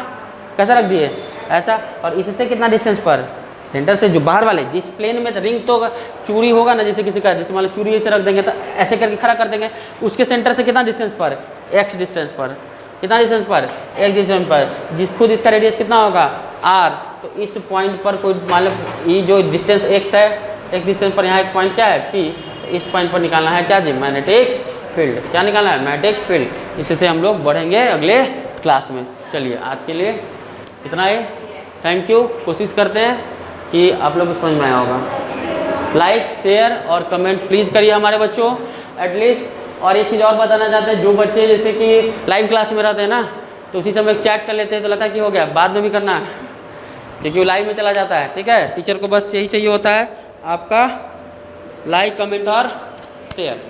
कैसा रख दिए, ऐसा, और इससे कितना डिस्टेंस पर, सेंटर से जो बाहर वाले, जिस प्लेन में रिंग तो चूड़ी होगा ना, जैसे किसी का, जैसे मान लो चूड़ी ऐसे रख देंगे तो ऐसे करके खड़ा कर देंगे, उसके सेंटर से कितना डिस्टेंस पर, x डिस्टेंस पर, कितना डिस्टेंस पर, x डिस्टेंस पर, जिस खुद इसका रेडियस कितना होगा r। तो इस पॉइंट पर कोई मान लो ये जो डिस्टेंस x है, x डिस्टेंस पर यहाँ एक पॉइंट क्या है p, इस पॉइंट पर निकालना है क्या जी, मैग्नेटिक फील्ड। क्या निकालना है? Magnetic field. इसी से हम लोग बढ़ेंगे अगले क्लास में। चलिए आज के लिए इतना ही। Thank you. कोशिश करते हैं कि आप लोग को समझ में आया होगा। लाइक शेयर और कमेंट प्लीज़ करिए हमारे बच्चों एटलीस्ट। और एक चीज़ और बताना चाहते हैं, जो बच्चे जैसे कि लाइव क्लास में रहते हैं ना, तो उसी समय चैट कर लेते हैं तो लगता है कि हो गया, बाद में भी करना है क्योंकि वो लाइव में चला जाता है। ठीक है, टीचर को बस यही चाहिए होता है आपका लाइक कमेंट और शेयर।